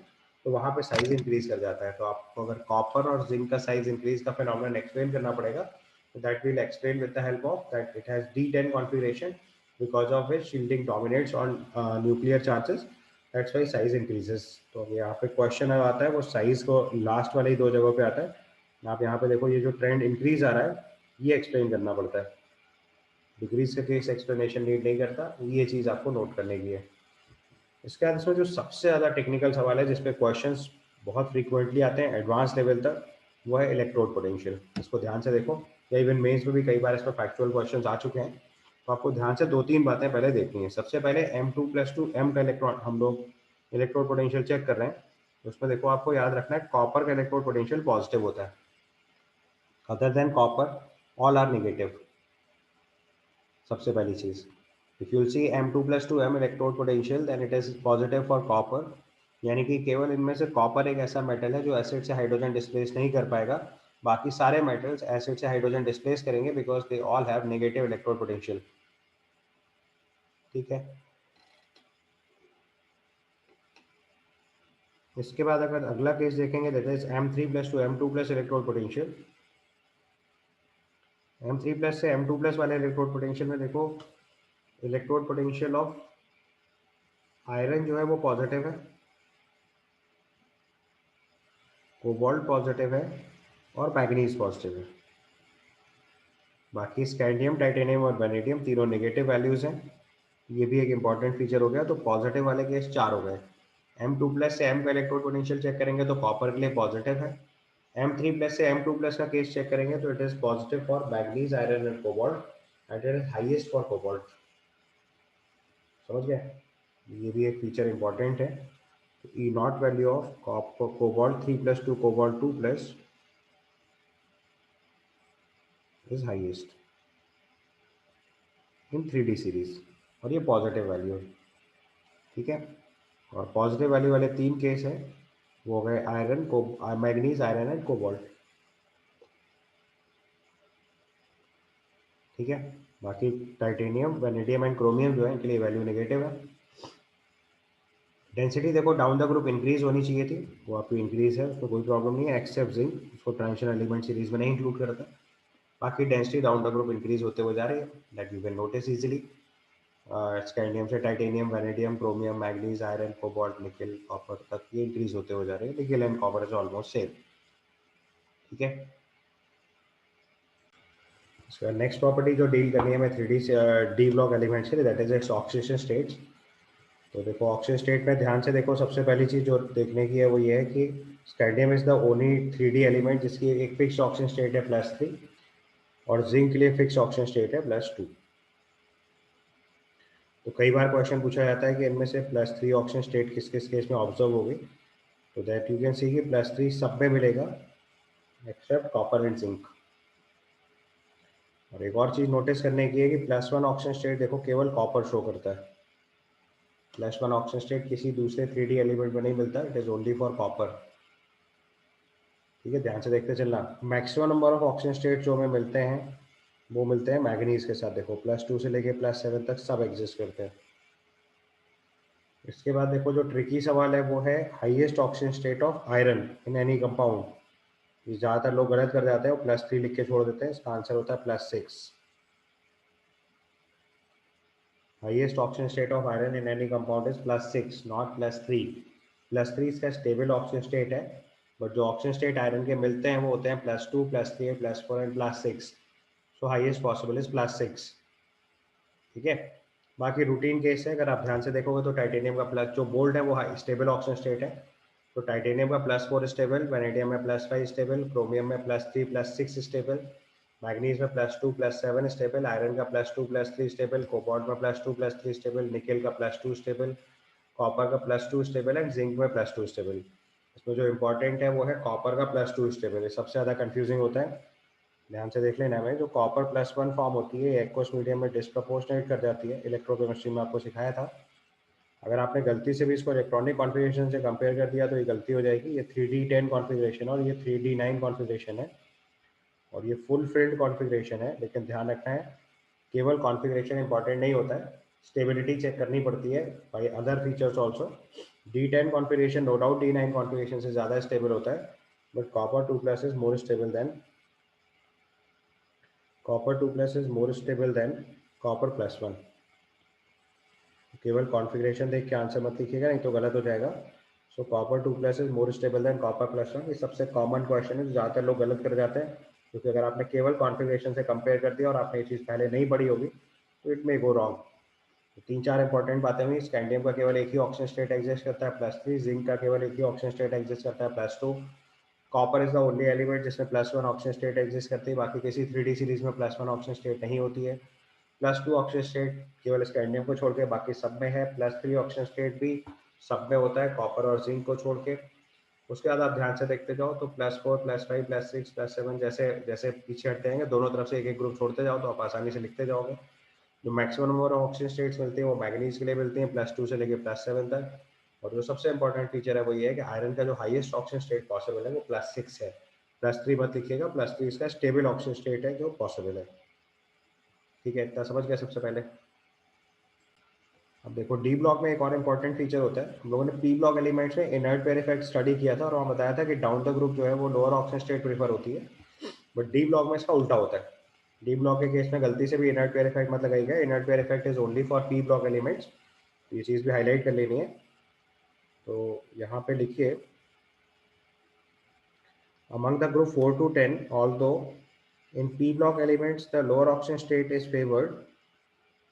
तो वहाँ पे साइज इंक्रीज कर जाता है। तो आपको अगर कॉपर और जिंक का साइज इंक्रीज का फिनोमेनन एक्सप्लेन करना पड़ेगा, तो that will explain with the help of that it has D10 configuration, because of which shielding dominates on nuclear charges, that's why size increases. तो यहाँ पे क्वेश्चन आता है वो साइज को लास्ट वाले ही दो जगहों पे आता है। आप यहाँ पे देखो ये जो ट्रेंड इंक्रीज आ रहा है ये एक्सप्लेन करना पड़ता है, डिक्रीज का केस एक्सप्लेनेशन नीड नहीं करता, ये चीज़ आपको नोट करने की है। इसके बाद इसमें जो सबसे ज़्यादा टेक्निकल सवाल है जिसपे क्वेश्चंस बहुत फ्रीक्वेंटली आते हैं एडवांस लेवल तक, वो है इलेक्ट्रोड पोटेंशियल। इसको ध्यान से देखो, या इवन मेंस में भी कई बार इस पर फैक्चुअल क्वेश्चंस आ चुके हैं। तो आपको ध्यान से दो तीन बातें पहले देखनी है। सबसे पहले M2+2 M का इलेक्ट्रॉन हम लोग इलेक्ट्रोड पोटेंशियल चेक कर रहे हैं, तो उसमें देखो आपको याद रखना है कॉपर का इलेक्ट्रोड पोटेंशियल पॉजिटिव होता है, other than copper all are negative. सबसे पहली चीज़, if you'll see M2+2 M electrode potential then it is positive for copper, यानी कि केवल इनमें से कॉपर एक ऐसा मेटल है जो एसिड से हाइड्रोजन डिस्प्लेस नहीं कर पाएगा। बाकी सारे मेटल्स एसिड से हाइड्रोजन डिस्प्लेस करेंगे because they all have negative electrode potential. ठीक है। इसके बाद अगर अगला केस देखेंगे that is M3+2 M2+ electrode potential. M3+ से M2+ वाले इलेक्ट्रोड पोटेंशियल में देखो इलेक्ट्रोड पोटेंशियल ऑफ आयरन जो है वो पॉजिटिव है, कोबाल्ट पॉजिटिव है, और मैग्नीज पॉजिटिव है। बाकी स्कैंडियम, टाइटेनियम और वेनेडियम तीनों नेगेटिव वैल्यूज हैं। ये भी एक इंपॉर्टेंट फीचर हो गया। तो पॉजिटिव वाले केस चार हो गए। M2+ से M का इलेक्ट्रोड पोटेंशियल चेक करेंगे तो कॉपर के लिए पॉजिटिव है। M3+ से M2+ का केस चेक करेंगे तो it is positive for manganese, iron and cobalt, and it is highest for cobalt. समझ गए? ये भी एक फीचर इंपॉर्टेंट है। तो E naught value of cobalt 3 + 2 cobalt 2 plus is highest in 3D series, और ये पॉजिटिव वैल्यू है। ठीक है, और पॉजिटिव वैल्यू वाले 3 केस है, वो हो गए आयरन को, मैग्नीज, आयरन एंड कोबाल्ट। ठीक है, बाकी टाइटेनियम, वेनेडियम एंड क्रोमियम जो है इनके लिए वैल्यू नेगेटिव है। डेंसिटी देखो डाउन द ग्रुप इंक्रीज होनी चाहिए थी, वो आपकी इंक्रीज है, उसमें कोई प्रॉब्लम नहीं है, एक्सेप्ट जिंक, उसको ट्रांजिशन एलिमेंट सीरीज में नहीं इंक्लूड करता। बाकी density down the group increase होते हुए जा रही है, that you can notice easily. Scandium से titanium, vanadium, chromium, manganese, iron, cobalt, nickel, copper तक ये इंक्रीज होते हुए जा रहे हैं। Nickel and copper is almost same. ठीक है, इसका नेक्स्ट प्रॉपर्टी जो डील करनी है मैं 3D से डी ब्लॉक एलिमेंट से, that is its oxidation states. तो देखो ऑक्सीजन स्टेट में ध्यान से देखो, सबसे पहली चीज जो देखने की है वो ये है कि scandium is the only 3D element जिसकी एक फिक्स ऑक्सीजन स्टेट है +3, और जिंक के लिए फिक्स ऑक्सीजन स्टेट है +2। तो कई बार क्वेश्चन पूछा जाता है कि इनमें से +3 ऑक्सीजन स्टेट किस किस केस में ऑब्जर्व होगी। तो दैट यू कैन सी कि +3 सब में मिलेगा एक्सेप्ट कॉपर एंड जिंक। और एक और चीज नोटिस करने की है कि +1 ऑक्सीजन स्टेट देखो केवल कॉपर शो करता है। +1 ऑक्सीजन स्टेट किसी दूसरे 3D एलिमेंट में नहीं मिलता, it is only for copper. ठीक है, ध्यान से देखते चलना। Maximum number of oxygen state जो हमें मिलते हैं वो मिलते हैं मैग्नीज के साथ, देखो +2 से लेके +7 तक सब एग्जिस्ट करते हैं। इसके बाद देखो जो ट्रिकी सवाल है वो है highest oxygen state of iron in any compound. ये ज़्यादातर लोग गलत कर जाते हैं, वो +3 लिख के छोड़ देते हैं, इसका आंसर होता है +6। Highest oxygen state of iron in any compound is +6, not +3। +3 इसका स्टेबल ऑक्सीजन स्टेट है, बट जो ऑक्सीजन स्टेट आयरन के मिलते हैं वो होते हैं +2, +3, +4 and +6। So highest possible is +6। ठीक है, बाकी रूटीन केस है, अगर आप ध्यान से देखोगे तो टाइटेनियम का प्लस जो बोल्ड है वो स्टेबल ऑक्सीजन स्टेट है। तो टाइटेनियम का +4 स्टेबल, वेनेडियम में +5 स्टेबल, क्रोमियम में +3, +6 स्टेबल, मैग्नीज में +2, +7 स्टेबल, आयरन का +2, +3 स्टेबल, कोबाल्ट में +2, +3 स्टेबल, निकेल का +2 स्टेबल, कॉपर का +2 स्टेबल एंड जिंक में +2 स्टेबल। इसमें जो इंपॉर्टेंट है वो है कॉपर का +2 स्टेबल, ये सबसे ज़्यादा कंफ्यूजिंग होता है। ध्यान से देख लेना, में जो कॉपर +1 फॉर्म होती है एक्वस मीडियम में डिस्प्रपोर्शनेट कर जाती है, इलेक्ट्रोकेमिस्ट्री में आपको सिखाया था। अगर आपने गलती से भी इसको इलेक्ट्रॉनिक कॉन्फ़िगरेशन से कंपेयर कर दिया तो ये गलती हो जाएगी। ये 3D10 कॉन्फ़िगरेशन और ये 3D9 कॉन्फ़िगरेशन है, और ये फुल फिल्ड कॉन्फ़िगरेशन है। लेकिन ध्यान रखना है, केवल कॉन्फ़िगरेशन इंपॉर्टेंट नहीं होता है, स्टेबिलिटी चेक करनी पड़ती है by other features also. D10 configuration no doubt D9 configuration से ज़्यादा स्टेबल होता है, but copper 2+ is more stable than copper. केवल कॉन्फ़िगरेशन देख के आंसर मत लिखिएगा, नहीं तो गलत हो जाएगा। So copper 2+ is more stable than copper. ये सबसे कॉमन क्वेश्चन है, ज़्यादातर लोग गलत कर जाते हैं, क्योंकि अगर आपने केवल कॉन्फ़िगरेशन से कंपेयर कर दिया और आपने ये चीज़ पहले नहीं पढ़ी होगी तो इट मे गो रॉन्ग। तो 3-4 इंपॉर्टेंट बातें हुई। स्कैंडियम का केवल एक ही ऑक्सीजन स्टेट एग्जिस्ट करता है +3, जिंक का केवल एक ही ऑक्सीजन स्टेट एग्जिस्ट करता है +2, copper is the only element जिसमें +1 ऑक्सीजन स्टेट एग्जिस्ट करती है, बाकी किसी 3D सीरीज में +1 ऑक्सीजन स्टेट नहीं होती है। +2 ऑक्सीजन स्टेट केवल स्कैंडियम को छोड़ के बाकी सब में है, +3 ऑक्सीजन स्टेट भी सब में होता है कॉपर और जिंक को छोड़ के। उसके बाद आप ध्यान से देखते जाओ तो +4, +5, +6, +7 जैसे जैसे पीछे हटते हैं दोनों तरफ से एक एक ग्रुप छोड़ते जाओ तो आप आसानी से लिखते जाओगे। जो maximum number of oxygen states मिलती है वो मैग्नीज के लिए मिलती हैं +2 से लेकर +7 तक। और जो सबसे इंपॉर्टेंट फीचर है वो ये है कि आयरन का जो हाईएस्ट ऑक्सीजन स्टेट पॉसिबल है वो +6 है। +3 मत लिखिएगा, +3 इसका स्टेबल ऑक्सीजन स्टेट है जो पॉसिबल है। ठीक है, इतना समझ गया सबसे पहले। अब देखो डी ब्लॉक में एक और इम्पॉर्टेंट फीचर होता है। हम लोगों ने पी ब्लॉक एलिमेंट्स में इनर्ट पेयर इफेक्ट स्टडी किया था और वहाँ बताया था कि डाउन द ग्रुप जो है वो लोअर ऑक्सीजन स्टेट प्रीफर होती है, बट डी ब्लॉक में इसका उल्टा होता है। डी ब्लॉक के केस में गलती से भी इनर्ट पेयर इफेक्ट मत लगाइएगा, inert pair effect is only for P block elements. ये चीज़ भी हाईलाइट कर लेनी है। तो यहाँ पे लिखिए, among the group 4 to 10, although in p block elements the lower oxygen state is favored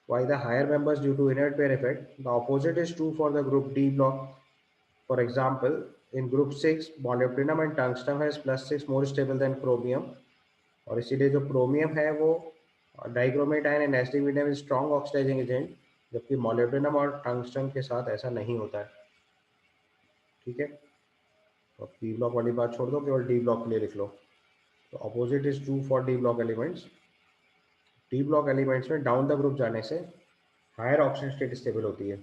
while the higher members due to inert pair effect, the opposite is true for the group D block. For example, in group 6 molybdenum and tungsten has +6 more stable than chromium, और इसीलिए जो chromium है वो dichromate ion and acidic medium strong oxidizing agent, जबकि molybdenum और tungsten के साथ ऐसा नहीं होता है। ठीक है, तो पी ब्लॉक वाली बात छोड़ दो, केवल डी ब्लॉक के लिए लिख लो। तो opposite is true for D block elements. D block elements में डाउन द ग्रुप जाने से हायर ऑक्सीजन स्टेट स्टेबल होती है,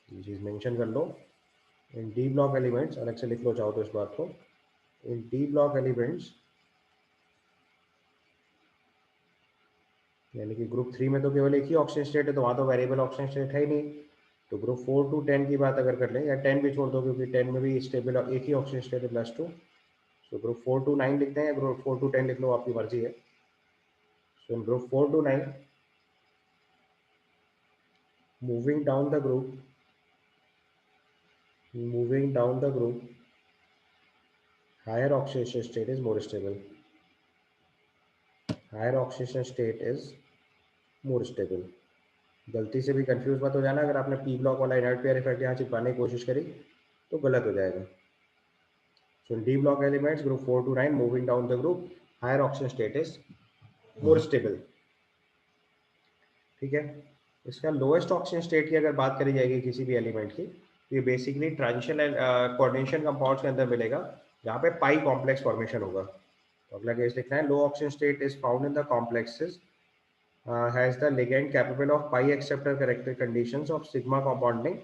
ये चीज़ मेंशन कर लो। इन डी ब्लॉक एलिमेंट्स, अलग से लिख लो चाहो तो इस बात को, इन डी ब्लॉक एलिमेंट्स, यानी कि ग्रुप 3 में तो केवल एक ही ऑक्सीजन स्टेट है, तो वहाँ तो वेरिएबल ऑक्सीजन स्टेट है ही नहीं। तो ग्रुप 4 to 10 की बात अगर कर लें, या 10 भी छोड़ दो क्योंकि 10 में भी स्टेबल एक ही ऑक्सीजन स्टेट है +2, तो ग्रुप 4 to 9 लिखते हैं या ग्रुप 4 to 10 लिख लो, आपकी मर्जी है। So in group 4 to 9, moving down the group, moving down the group, higher oxidation state is more stable. Higher oxidation state is more stable. गलती से भी कंफ्यूज मत हो जाना, अगर आपने पी ब्लॉक वाला इनर्ट पेयर इफेक्ट यहाँ चिपकाने की कोशिश करी तो गलत हो जाएगा। So D block elements group 4 to 9 moving down the group, higher oxygen state is more stable. ठीक है, इसका लोएस्ट ऑक्सीजन स्टेट की अगर बात करी जाएगी किसी भी एलिमेंट की, तो ये बेसिकली ट्रांजिशन कोऑर्डिनेशन कंपाउंड्स के अंदर मिलेगा, जहाँ पे पाई कॉम्प्लेक्स फॉर्मेशन होगा। तो अगला केस लिखना है, low oxygen state is found in the complexes has the ligand capable of pi acceptor character conditions of sigma compounding,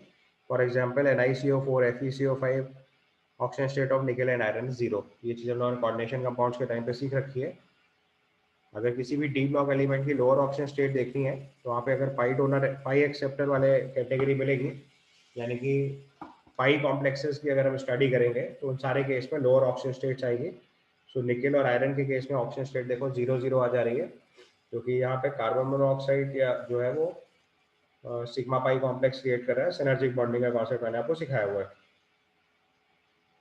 for example NiCO4 FeCO5, oxidation state of nickel and iron is 0। ये चीज़ हम लोगों ने coordination compounds के time पे सीख रखी है। अगर किसी भी डी ब्लॉक एलिमेंट की लोअर ऑक्सीजन स्टेट देखनी है तो वहाँ पे अगर पाई डोनर पाई एक्सेप्टर वाले कैटेगरी मिलेगी, यानी कि पाई कॉम्प्लेक्सेस की अगर हम स्टडी करेंगे तो उन सारे केस में लोअर ऑक्सीजन स्टेट्स आएगी। सो निकेल और आयरन के केस में ऑक्सीजन स्टेट देखो 0 0 आ जा रही है, क्योंकि यहाँ पे कार्बन मोनोऑक्साइड या जो है वो सिग्मा पाई कॉम्प्लेक्स क्रिएट कर रहा है। सिनर्जिक बॉन्डिंग का कॉन्सेप्ट मैंने आपको सिखाया हुआ है।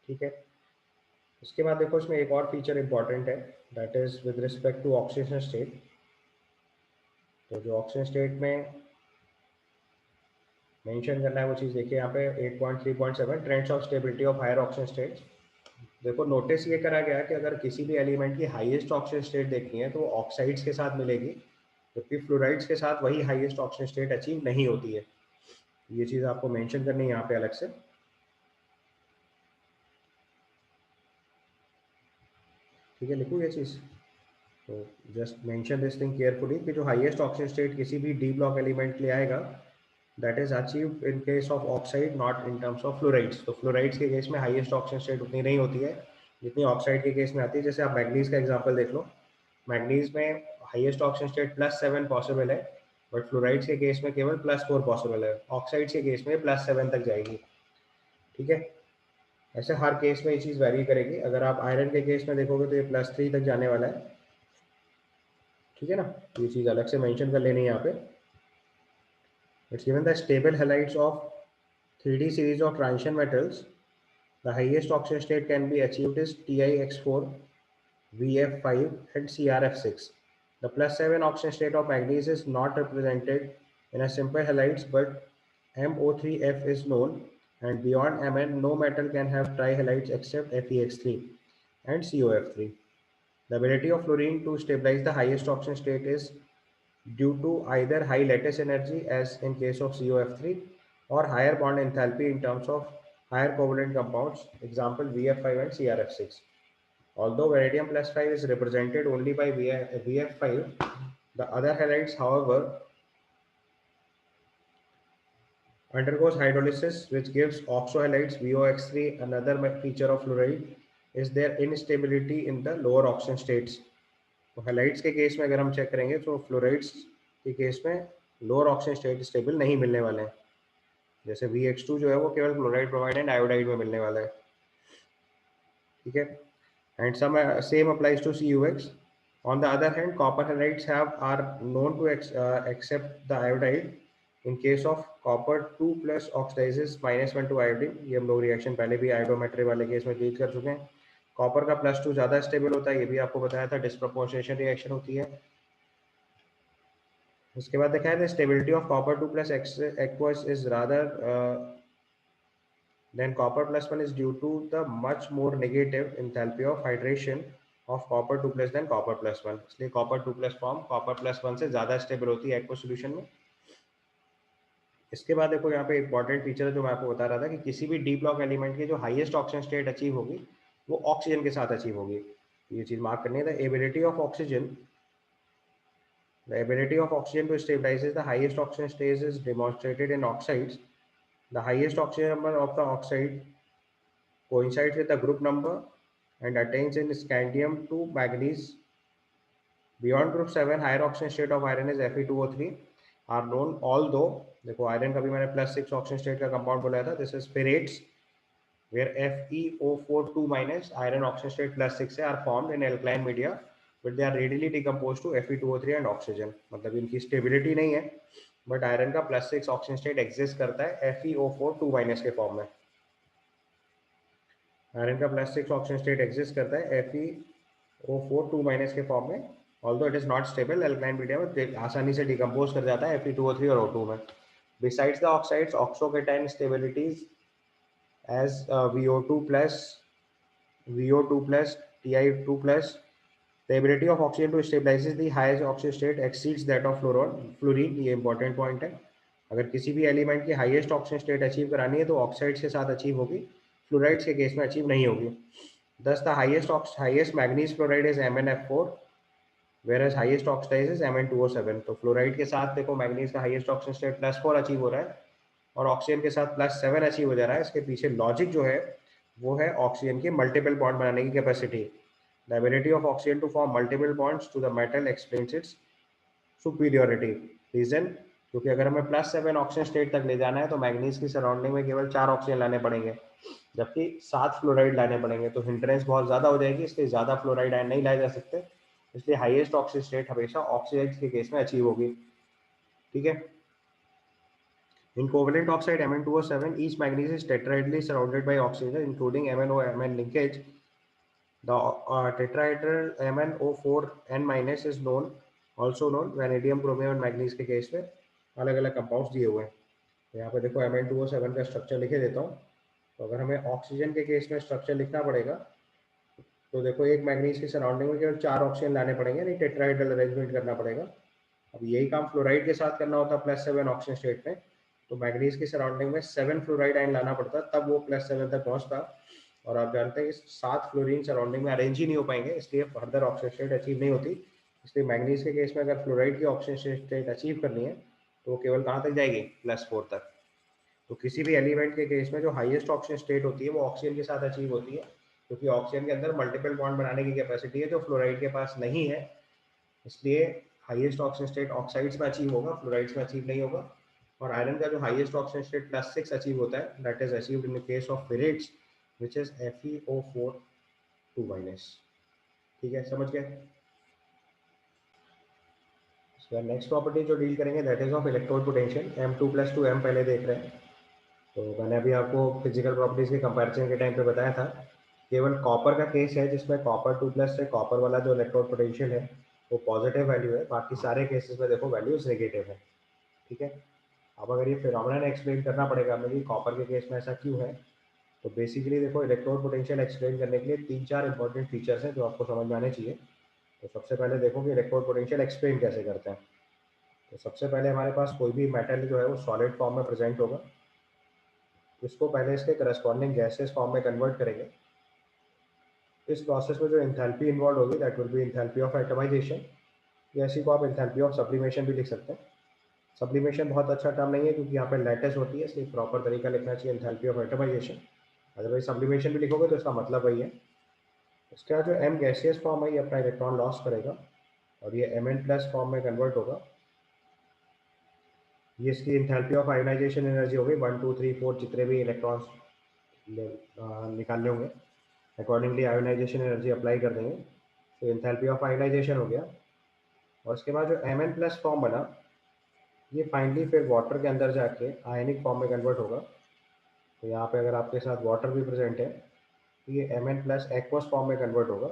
ठीक है, इसके बाद देखो इसमें एक और फीचर इंपॉर्टेंट है, that is with respect to oxygen state. तो जो ऑक्सीजन स्टेट में मेंशन करना है वो चीज़ देखिए यहाँ पे 8.3.7 trends of stability of higher oxygen states. देखो नोटिस ये करा गया कि अगर किसी भी एलिमेंट की हाईएस्ट ऑक्सीजन स्टेट देखनी है तो वो ऑक्साइड्स के साथ मिलेगी, जबकि फ्लोराइड्स के साथ वही हाईएस्ट ऑक्सीजन स्टेट अचीव नहीं होती है। ये चीज़ आपको मेंशन करनी है यहाँ पे अलग से। ठीक है, लिखूँ ये चीज़, तो just mention this thing carefully कि जो हाईएस्ट ऑक्सीजन स्टेट किसी भी डी ब्लॉक एलिमेंट के लिए आएगा, that is achieved in case of oxide, not in terms of fluorides. तो फ्लोराइड्स के केस में हाईएस्ट ऑक्सीजन स्टेट उतनी नहीं होती है जितनी ऑक्साइड के केस में आती है। जैसे आप मैग्नीज का एग्जांपल देख लो, मैग्नीज में हाईएस्ट ऑक्सीजन स्टेट +7 पॉसिबल है, बट फ्लोराइड्स के केस में केवल +4 पॉसिबल है। ऑक्साइड्स के केस में +7 तक जाएगी। ठीक है, ऐसे हर केस में ये चीज़ वेरी करेगी। अगर आप आयरन के केस में देखोगे तो ये +3 तक जाने वाला है। ठीक है ना, ये चीज़ अलग से मेंशन कर लेनी है यहाँ पे। It's given the stable halides of 3D series of transition metals, the highest oxidation state can be achieved is TiX4, VF5 and CrF6. The +7 oxidation state of manganese is not represented in a simple halides, but MO3F is known, and beyond Mn no metal can have trihalides except FeX3 and COF3. The ability of fluorine to stabilize the highest oxidation state is due to either high lattice energy as in case of COF3 or higher bond enthalpy in terms of higher covalent compounds, example VF5 and CrF6. Although vanadium +5 is represented only by VF5, the other halides, however, undergoes hydrolysis which gives oxohalides VOX3. Another feature of fluoride is their instability in the lower oxidation states. तो halides के case में अगर हम check करेंगे तो fluorides के case में lower oxygen state stable नहीं मिलने वाले हैं। जैसे VX2 जो है वो केवल क्लोराइड ब्रोमाइड एंड आयोडाइड में मिलने वाला है। ठीक है, and some same applies to CuX। On the other hand copper halides have are known to except the iodide in case of copper 2+ oxidizes -1 to iodine. ये हम लोग रिएक्शन पहले भी आयोडोमेट्री वाले केस में डील कर चुके हैं। कॉपर का +2 ज़्यादा स्टेबल होता है, ये भी आपको बताया था, डिस्प्रोपोर्शनेशन रिएक्शन होती है। उसके बाद देखा है the stability of copper 2+ aqueous is rather than copper +1 is due to the much more negative enthalpy of hydration of copper 2+ than copper +1। इसलिए copper 2+ फॉर्म copper +1 से ज़्यादा स्टेबल होती है एक्वस सॉल्यूशन में। इसके बाद देखो यहाँ पे इंपॉर्टेंट फीचर जो मैं आपको बता रहा था कि किसी भी डी ब्लॉक एलिमेंट की जो हाईएस्ट ऑक्सीजन स्टेट अचीव होगी वो ऑक्सीजन के साथ अचीव होगी। ये चीज मार्क करनी है। The ability of oxygen The ability of oxygen to stabilize the highest oxygen state is demonstrated in oxides. The highest oxygen number of the oxide coincides with the group number and attains in scandium to manganese. Beyond group 7, higher oxygen state of iron is Fe2O3 are known. Although देखो iron का भी मैंने +6 oxygen state का compound बोला था, this is ferrets where FeO4 2 minus iron oxygen state +6 are formed in alkaline media but they are readily decomposed to Fe2O3 and oxygen। मतलब इनकी stability नहीं है बट आयरन का +6 ऑक्सीजन स्टेट एग्जिस्ट करता है FeO4 2 माइनस के form में। Iron का +6 ऑक्सीजन स्टेट एग्जिस्ट करता है FeO4 2 माइनस के फॉर्म में। Although it is not stable, alkaline media में आसानी से डिकम्पोज कर जाता है Fe2O3 और O2 में। Besides the oxides oxocation stabilities as VO2 plus Ti2 plus, the ability of oxygen to stabilize the highest oxygen state exceeds that of fluorine। ये important point है। अगर किसी भी एलिमेंट की हाईएस्ट ऑक्सीजन स्टेट अचीव करानी है तो oxides के साथ अचीव होगी, फ्लोराइड्स के केस में अचीव नहीं होगी। Thus the highest manganese fluoride is MnF4 whereas highest oxidase is Mn2O7। तो फ्लोराइड के साथ देखो मैग्नीज का हाईएस्ट ऑक्सीजन स्टेट +4 अचीव हो रहा है और ऑक्सीजन के साथ +7 अचीव हो जा रहा है। इसके पीछे लॉजिक जो है वो है ऑक्सीजन की मल्टीपल बॉन्ड बनाने की capacity. The ability of oxygen to form multiple bonds to the metal explains its superiority. Reason, क्योंकि अगर हमें +7 ऑक्सीजन स्टेट तक ले जाना है तो मैग्नीज की सराउंडिंग में केवल 4 ऑक्सीजन लाने पड़ेंगे जबकि 7 फ्लोराइड लाने पड़ेंगे, तो हिंड्रेंस बहुत ज्यादा हो जाएगी, इसलिए ज्यादा फ्लोराइड आयन नहीं लाए जा सकते। इसलिए हाईएस्ट ऑक्सीजन स्टेट हमेशा ऑक्सीजन के केस में अचीव होगी। ठीक है। In covalent oxide Mn2O7, each manganese is tetrahedrally surrounded by oxygen, including MnO-Mn linkage. The tetrahedral MnO4n- is known, also known vanadium, chromium and manganese के case में अलग अलग कंपाउंड्स दिए हुए हैं। तो यहाँ पे देखो Mn2O7 का स्ट्रक्चर लिखे देता हूँ। तो अगर हमें ऑक्सीजन के केस में स्ट्रक्चर लिखना पड़ेगा तो देखो एक मैग्नीज की सराउंडिंग में केवल 4 ऑक्सीजन लाने पड़ेंगे, नहीं टेट्राहेड्रल अरेंजमेंट करना पड़ेगा। अब यही काम फ्लोराइड के साथ करना होता +7 ऑक्सीजन स्टेट में, तो मैग्नीज की सराउंडिंग में 7 फ्लोराइड आयन लाना पड़ता, तब वो +7 तक पहुंचता। और आप जानते हैं कि 7 फ्लोरीन सराउंडिंग में अरेंज ही नहीं हो पाएंगे, इसलिए फर्दर ऑक्सीजन स्टेट अचीव नहीं होती। इसलिए मैग्नीज के केस में अगर फ्लोराइड की ऑक्सीजन स्टेट अचीव करनी है तो वो केवल कहाँ तक जाएगी, +4 तक। तो किसी भी एलिमेंट के केस में जो हाईएस्ट ऑक्सीजन स्टेट होती है वो ऑक्सीजन के साथ अचीव होती है, क्योंकि ऑक्सीजन के अंदर मल्टीपल बॉन्ड बनाने की कैपेसिटी है जो फ्लोराइड के पास नहीं है। इसलिए हाईएस्ट ऑक्सीजन स्टेट ऑक्साइड्स में अचीव होगा, फ्लोराइड्स में अचीव नहीं होगा। और आयरन का जो हाईएस्ट ऑक्सीजन स्टेट +6 अचीव होता है, that is achieved in the case of ferrets which is FeO4 2 minus. ठीक है, समझ गए। इसका नेक्स्ट प्रॉपर्टी जो डील करेंगे that is of electrode potential. M2 + 2m पहले देख रहे हैं। तो मैंने अभी आपको फिजिकल प्रॉपर्टीज के कंपैरिजन के टाइम पे बताया था, केवल कॉपर का केस है जिसमें कॉपर 2+ से कॉपर वाला जो इलेक्ट्रोड पोटेंशियल है वो पॉजिटिव वैल्यू है, बाकी सारे केसेस में देखो वैल्यूज नेगेटिव है। ठीक है। अब अगर ये फिनोमेनन एक्सप्लेन करना पड़ेगा हमें कि कॉपर के केस में ऐसा क्यों है, तो बेसिकली देखो इलेक्ट्रोड पोटेंशियल एक्सप्लेन करने के लिए 3-4 इंपॉर्टेंट फीचर्स हैं जो आपको समझ में आने चाहिए। तो सबसे पहले देखो कि इलेक्ट्रोड पोटेंशियल एक्सप्लेन कैसे करते हैं। तो सबसे पहले हमारे पास कोई भी मेटल जो है वो सॉलिड फॉर्म में प्रेजेंट होगा, इसको पहले इसके करस्पॉन्डिंग गैसेस फॉर्म में कन्वर्ट करेंगे। इस प्रोसेस में जो एंथैल्पी इन्वॉल्व होगी that will be enthalpy of atomization, या इसी को आप एंथैल्पी ऑफ सब्लिमेशन भी लिख सकते हैं। सब्लिमेशन बहुत अच्छा टर्म नहीं है क्योंकि यहाँ पे लैटिस होती है, इसलिए प्रॉपर तरीका लिखना चाहिए enthalpy of atomization. Otherwise sublimation भी लिखोगे तो इसका मतलब वही है। इसके बाद जो M गैसियस फॉर्म है ये अपना इलेक्ट्रॉन लॉस करेगा और ये Mn+ फॉर्म में कन्वर्ट होगा। ये इसकी एंथैल्पी ऑफ आयोनाइजेशन एनर्जी होगी, 1 2 3 4 जितने भी इलेक्ट्रॉन्स निकालने होंगे अकॉर्डिंगली आयोनाइजेशन एनर्जी अप्लाई कर देंगे। तो एंथैल्पी ऑफ आयोनाइजेशन हो गया। और उसके बाद जो Mn+ फॉर्म बना ये फाइनली फिर वाटर के अंदर जाके आयनिक फॉर्म में कन्वर्ट होगा। तो यहाँ पे अगर आपके साथ वाटर भी प्रेजेंट है तो ये Mn+ एक्वस फॉर्म में कन्वर्ट होगा।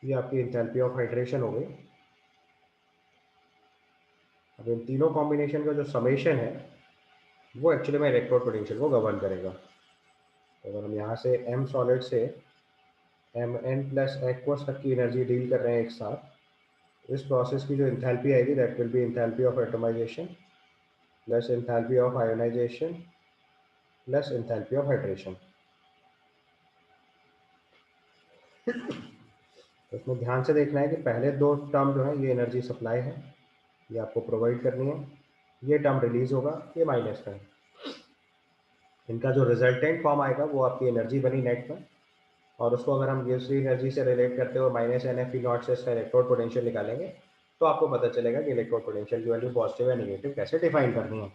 ये आपकी एंथैल्पी ऑफ हाइड्रेशन हो गई। अब इन तीनों कॉम्बिनेशन का जो समेशन है वो एक्चुअली में इलेक्ट्रोड पोटेंशियल को गवर्न करेगा। तो अगर हम यहाँ से M सॉलिड से Mn+ एक्वस तक की एनर्जी डील कर रहे हैं एक साथ, इस प्रोसेस की जो इंथैल्पी आएगी that will be enthalpy of atomization plus enthalpy of ionization plus enthalpy of hydration. तो इसमें ध्यान से देखना है कि पहले दो टर्म जो है ये एनर्जी सप्लाई है, ये आपको प्रोवाइड करनी है, ये टर्म रिलीज होगा, ये माइनस का है। इनका जो रिजल्टेंट फॉर्म आएगा वो आपकी एनर्जी बनी नेट में, और उसको अगर हम दूसरी एनर्जी से रिलेट करते हो minus n F E nought से इसका इलेक्ट्रोड पोटेंशियल निकालेंगे तो आपको पता चलेगा कि इलेक्ट्रोड पोटेंशियल की वैल्यू पॉजिटिव या नेगेटिव कैसे डिफाइन करनी है।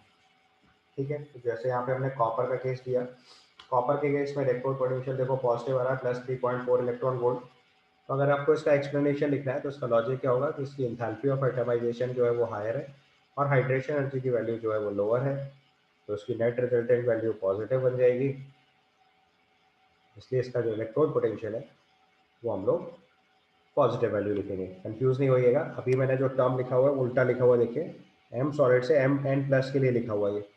ठीक है, तो जैसे यहाँ पे हमने कॉपर का केस दिया, कॉपर के केस में इलेक्ट्रोड पोटेंशियल देखो पॉजिटिव आ रहा है +3.4 इलेक्ट्रॉन वोल्ट। तो अगर आपको इसका एक्सप्लेनेशन लिखना है तो इसका लॉजिक क्या होगा कि इसकी इंथैल्पी ऑफ एटमाइजेशन जो है वो हायर है और हाइड्रेशन एनर्जी की वैल्यू जो है वो लोअर है, तो इसकी नेट रिजल्टेंट वैल्यू पॉजिटिव बन जाएगी। इसलिए इसका जो इलेक्ट्रोड पोटेंशियल है वो हम लोग पॉजिटिव वैल्यू लिखेंगे। कंफ्यूज नहीं होइएगा, अभी मैंने जो टर्म लिखा हुआ है उल्टा लिखा हुआ है, देखिए एम सॉलिड से एम एन प्लस के लिए लिखा हुआ है ये।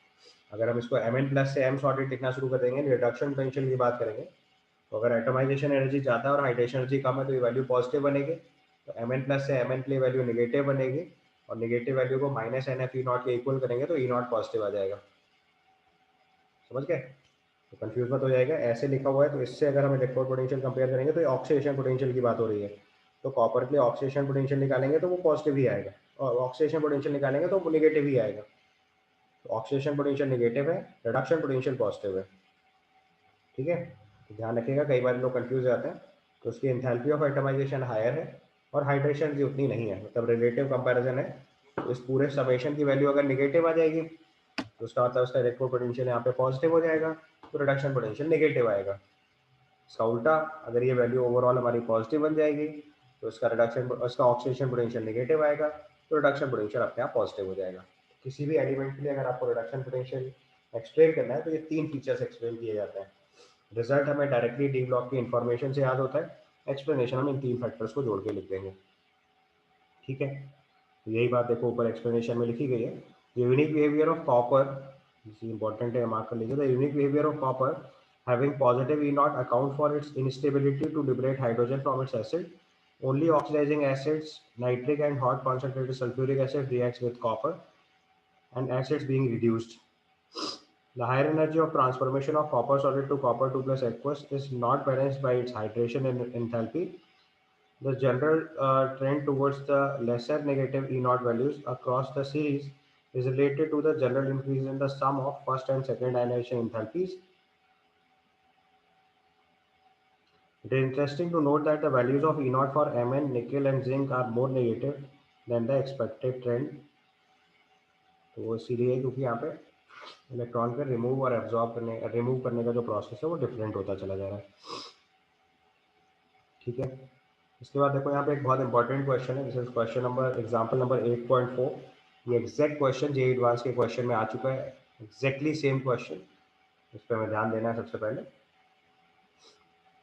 अगर हम इसको एम एन प्लस से एम सॉलिड लिखना शुरू कर देंगे, रिडक्शन पोटेंशियल की बात करेंगे, तो अगर एटमाइजेशन एनर्जी ज़्यादा और हाइड्रेशन एनर्जी कम है तो ये वैल्यू पॉजिटिव बनेगी, तो एम एन प्लस से एम एन के लिए वैल्यू निगेटिव बनेगी, और निगेटिव वैल्यू को minus n F E nought के इक्वल करेंगे तो ई नॉट पॉजिटिव आ जाएगा। समझ गए? तो कंफ्यूज मत हो जाएगा, ऐसे लिखा हुआ है तो इससे अगर हम इलेक्ट्रोड पोटेंशियल कंपेयर करेंगे तो ये ऑक्सीडेशन पोटेंशियल की बात हो रही है, तो कॉपर के लिए ऑक्सीडेशन पोटेंशियल निकालेंगे तो वो पॉजिटिव ही आएगा, और ऑक्सीडेशन पोटेंशियल निकालेंगे तो वो नेगेटिव ही आएगा। तो ऑक्सीडेशन पोटेंशियल नेगेटिव है, रिडक्शन पोटेंशियल पॉजिटिव है। ठीक है, तो ध्यान रखिएगा, कई बार लोग कंफ्यूज हो जाते हैं। तो उसकी एंथैल्पी ऑफ एटमाइजेशन हायर है और हाइड्रेशन की उतनी नहीं है, मतलब रिलेटिव कंपैरिजन है। तो इस पूरे समेशन की वैल्यू अगर निगेटिव आ जाएगी तो उसका मतलब उसका इलेक्ट्रोड पोटेंशियल यहाँ पे पॉजिटिव हो जाएगा, तो रिडक्शन पोटेंशियल नेगेटिव आएगा। इसका उल्टा, अगर ये वैल्यू ओवरऑल हमारी पॉजिटिव बन जाएगी तो इसका रिडक्शन, उसका ऑक्सीडेशन पोटेंशियल नेगेटिव आएगा, तो रिडक्शन पोटेंशियल अपने आप पॉजिटिव हो जाएगा। किसी भी एलिमेंट के लिए अगर आपको रिडक्शन पोटेंशियल एक्सप्लेन करना है तो ये तीन फीचर्स एक्सप्लेन किए जाते हैं। रिजल्ट हमें डायरेक्टली डी ब्लॉक की इंफॉर्मेशन से याद होता है, एक्सप्लेनेशन हम इन तीन फैक्टर्स को जोड़ के लिख देंगे। ठीक है, तो यही बात देखो ऊपर एक्सप्लेनेशन में लिखी गई है। Unique behaviour of copper, important है, मार्क कर लीजिए। The unique behaviour of copper having positive E naught account for its instability to liberate hydrogen from its acid. Only oxidizing acids, nitric and hot concentrated sulfuric acid reacts with copper and acids being reduced. The higher energy of transformation of copper solid to copper 2 plus aqueous is not balanced by its hydration and enthalpy. The general trend towards the lesser negative E naught values across the series is related to the general increase in the sum of first and second ionization enthalpies. It is interesting to note that the values of E naught for Mn, nickel and zinc are more negative than the expected trend. तो वो इसीलिए क्योंकि यहाँ पे electron के remove करने का जो प्रोसेस है वो डिफरेंट होता चला जा रहा है। ठीक है, इसके बाद देखो यहाँ पे एक बहुत इंपॉर्टेंट क्वेश्चन है, this is question number example number 8.4। ये एग्जैक्ट क्वेश्चन जे एडवांस के क्वेश्चन में आ चुका है, एग्जैक्टली सेम क्वेश्चन। इस पर हमें ध्यान देना है सबसे पहले।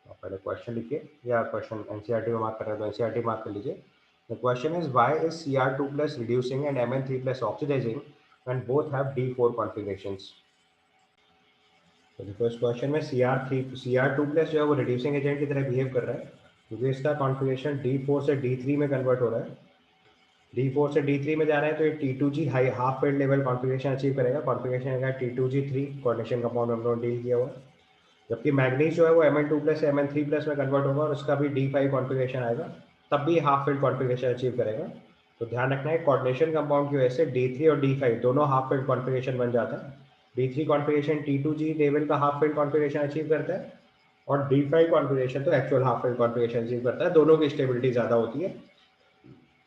तो पहले क्वेश्चन लिखिए, या क्वेश्चन एनसीईआरटी में मार्क कर रहे हैं तो एनसीईआरटी मार्क कर लीजिए। The question is why is Cr2 plus reducing and Mn3 plus oxidizing when both have D4 configurations. तो देखो इस क्वेश्चन में Cr2 प्लस जो है वो रिड्यूसिंग एजेंट की तरह बिहेव कर रहा है, क्योंकि इसका कॉन्फिगरेशन D4 से D3 में कन्वर्ट हो रहा है। D4 से D3 में जा रहा है तो ये T2G high half field level configuration achieve करेगा। कॉन्फिगरेशन है T2G3, कोऑर्डिनेशन कंपाउंड हम लोगों ने डील किया हुआ है। जबकि मैग्नीज जो है वो Mn2 प्लस से Mn3 प्लस में कन्वर्ट होगा और उसका भी D5 कॉन्फिगरेशन आएगा, तब भी हाफ फील्ड कॉन्फिगरेशन अचीव करेगा। तो ध्यान रखना है, कोऑर्डिनेशन कंपाउंड की वजह से D3 और D5 दोनों हाफ फील्ड कॉन्फिगरेशन बन जाता है। D3 कॉन्फिगरेशन T2G लेवल का हाफ फील्ड कॉन्फिगरेशन अचीव करता है, और D5 कॉन्फिगरेशन तो actual half field configuration achieve करता है। दोनों की स्टेबिलिटी ज़्यादा होती है,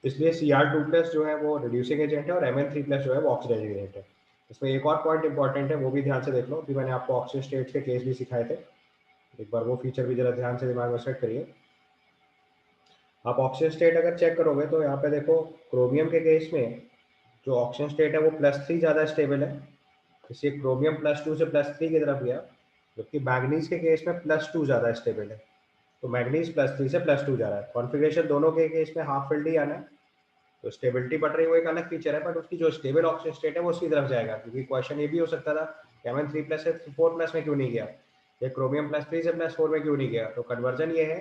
इसलिए Cr2 प्लस जो है वो रिड्यूसिंग एजेंट है और Mn3 प्लस जो है वो ऑक्सीडाइजिंग एजेंट है। इसमें एक और पॉइंट इंपॉर्टेंट है, वो भी ध्यान से देख लो, अभी मैंने आपको ऑक्सीजन स्टेट्स के केस भी सिखाए थे, एक बार वो फीचर भी जरा ध्यान से दिमाग में सेट करिए। आप ऑक्सीजन स्टेट अगर चेक करोगे तो यहाँ पे देखो क्रोमियम के केस में जो ऑक्सीजन स्टेट है वो +3 ज़्यादा स्टेबल है, इसलिए क्रोमियम +2 से +3 की तरफ गया, जबकि मैग्नीज के केस में +2 ज़्यादा स्टेबल है, तो मैग्नीज +3 से +2 जा रहा है। कॉन्फिगरेशन दोनों के केस में हाफ फील्ड ही आना है, तो स्टेबिलिटी बढ़ रही है वो एक अलग फीचर है, बट उसकी जो स्टेबल ऑक्सीजन स्टेट है वो उसकी तरफ जाएगा। क्योंकि क्वेश्चन ये भी हो सकता था Mn3 प्लस से 4 प्लस में क्यों नहीं गया, या क्रोमियम +3 से +4 में क्यों नहीं गया। तो कन्वर्जन ये है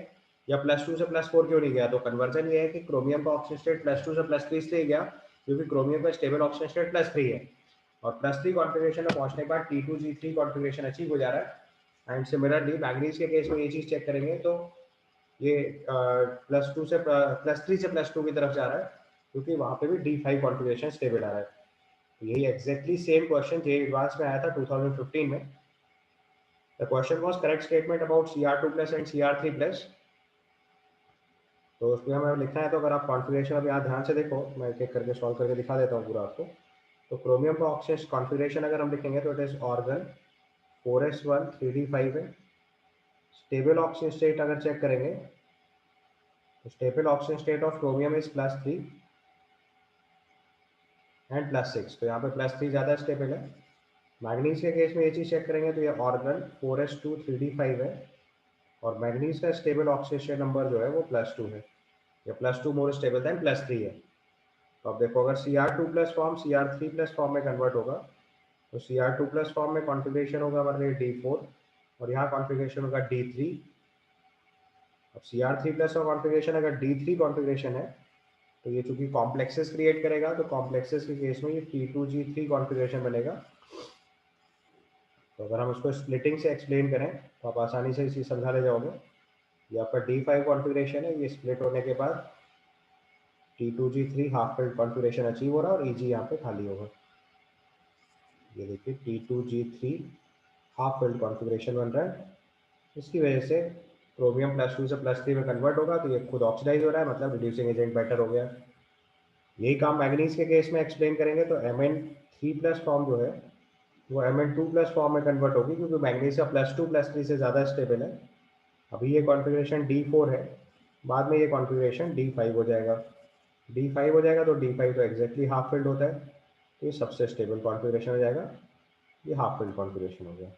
या +2 से +4 क्यों नहीं गया? तो कन्वर्जन ये है कि क्रोमियम का ऑक्सीजन स्टेट +2 से +3 इसलिए गया क्योंकि क्रोमियम का स्टेबल ऑक्सीजन स्टेट +3 है, और +3 कॉन्फ़िगरेशन में पहुंचने के बाद T2G3 कॉन्फ़िगरेशन अचीव हो जा रहा है। एंड सिमिलरली मैग्नीज के केस में ये चीज़ चेक करेंगे तो ये +2 से +3 से +2 की तरफ जा रहा है क्योंकि वहाँ पे भी D5 कॉन्फ़िगरेशन स्टेबल आ रहा है। तो यही एग्जैक्टली सेम क्वेश्चन जे एडवांस में आया था 2015 में। The question was correct statement about Cr2+ and Cr3+। तो उसमें हमें लिखना है, तो अगर आप कॉन्फ़िगरेशन अब यहाँ ध्यान से देखो, मैं एक एक करके सॉल्व करके दिखा देता हूँ पूरा आपको। तो क्रोमियम का ऑक्सीजन कॉन्फ़िगरेशन अगर हम लिखेंगे तो it is organ 4s1 3d5 है। स्टेबल ऑक्सीजन स्टेट अगर चेक करेंगे तो stable oxygen state of chromium is +3 and +6, तो यहाँ पे +3 ज़्यादा स्टेबल है। मैग्नीज के केस में ये चीज़ चेक करेंगे तो ये ऑर्गन 4s2 3d5 है, और मैग्नीज का स्टेबल ऑक्सीजन नंबर जो है वो +2 है, या +2 मोर स्टेबल दैन +3 है। तो अब देखो अगर Cr2+ फॉर्म Cr3+ फॉर्म में कन्वर्ट होगा तो Cr2+ फॉर्म में कॉन्फ़िगरेशन होगा हमारे लिए D4, और यहाँ कॉन्फ़िगरेशन होगा D3। अब Cr3+ का कॉन्फ़िगरेशन अगर D3 कॉन्फ़िगरेशन है तो ये चूंकि कॉम्प्लेक्सेस क्रिएट करेगा, तो कॉम्प्लेक्सेस के केस में ये T2G3 कॉन्फ़िगरेशन बनेगा। तो अगर हम इसको स्प्लिटिंग से एक्सप्लेन करें तो आप आसानी से इसी समझा ले जाओगे। ये आपका D5 कॉन्फ़िगरेशन है, ये स्प्लिट होने के बाद T2G3 half filled configuration achieve हो रहा है और Eg यहाँ पे खाली होगा। ये देखिए T2G3 हाफ फिल्ड कॉन्फ़िगरेशन बन रहा है। इसकी वजह से क्रोमियम +2 से +3 में कन्वर्ट होगा, तो ये खुद ऑक्सीडाइज हो रहा है, मतलब रिड्यूसिंग एजेंट बेटर हो गया। यही काम मैग्नीज के केस में एक्सप्लेन करेंगे तो Mn3+ फॉर्म जो है वो Mn2+ फॉर्म में कन्वर्ट होगी क्योंकि मैग्नीज का +2 +3 से ज़्यादा स्टेबल है। अभी ये कॉन्फ़िगरेशन D4 है, बाद में ये कॉन्फ़िगरेशन D5 हो जाएगा। D5 हो जाएगा तो D5 तो एग्जैक्टली हाफ फिल्ड होता है, तो ये सबसे स्टेबल कॉन्फ़िगरेशन हो जाएगा, ये हाफ फिल्ड कॉन्फ़िगरेशन हो गया,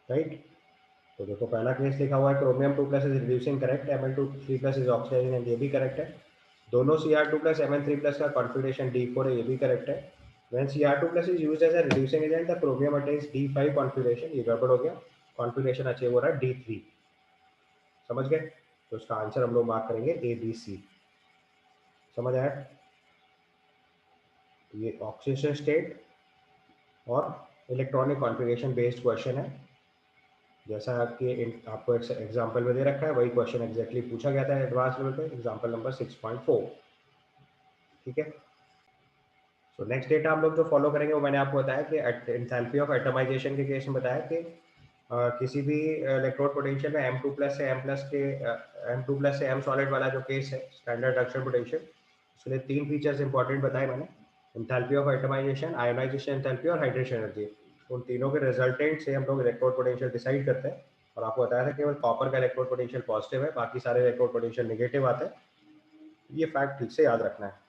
राइट। तो देखो पहला केस लिखा हुआ है chromium 2+ is reducing correct, Mn2 3+ is oxidizing, and ये भी करेक्ट है। दोनों Cr2+ Mn3+ का कॉन्फ़िगरेशन D4 है, ये भी करेक्ट है। When Cr2+ is used as a reducing agent, the chromium attains D5 configuration, ये गड़बड़ हो गया, कॉन्फ़िगरेशन अचीव हो रहा है D3। समझ गए? तो इसका आंसर हम लोग मार्क करेंगे A B C। समझ आया? ये ऑक्सीडेशन स्टेट और इलेक्ट्रॉनिक कॉन्फ़िगरेशन बेस्ड क्वेश्चन है, जैसा आपको एग्जाम्पल में दे रखा है वही क्वेश्चन एग्जैक्टली पूछा गया था एडवांस लेवल पे, एग्जाम्पल नंबर 6.4। ठीक है। सो नेक्स्ट डेटा हम लोग जो फॉलो करेंगे वो मैंने आपको बताया कि एंथैल्पी ऑफ एटमाइजेशन के केस में बताया कि किसी भी इलेक्ट्रोड पोटेंशियल में M2+ से M सॉलिड वाला जो केस है स्टैंडर्ड रिडक्शन पोटेंशियल, उसके लिए 3 फीचर्स इंपॉर्टेंट बताए मैंने, enthalpy of atomization, ionization enthalpy और हाइड्रेशन एनर्जी। उन तीनों के रिजल्टेंट से हम लोग इलेक्ट्रोड पोटेंशियल डिसाइड करते हैं, और आपको बताया था केवल कॉपर का इलेक्ट्रोड पोटेंशियल पॉजिटिव है, बाकी सारे इलेक्ट्रोड पोटेंशियल नेगेटिव आते हैं। ये फैक्ट ठीक से याद रखना है।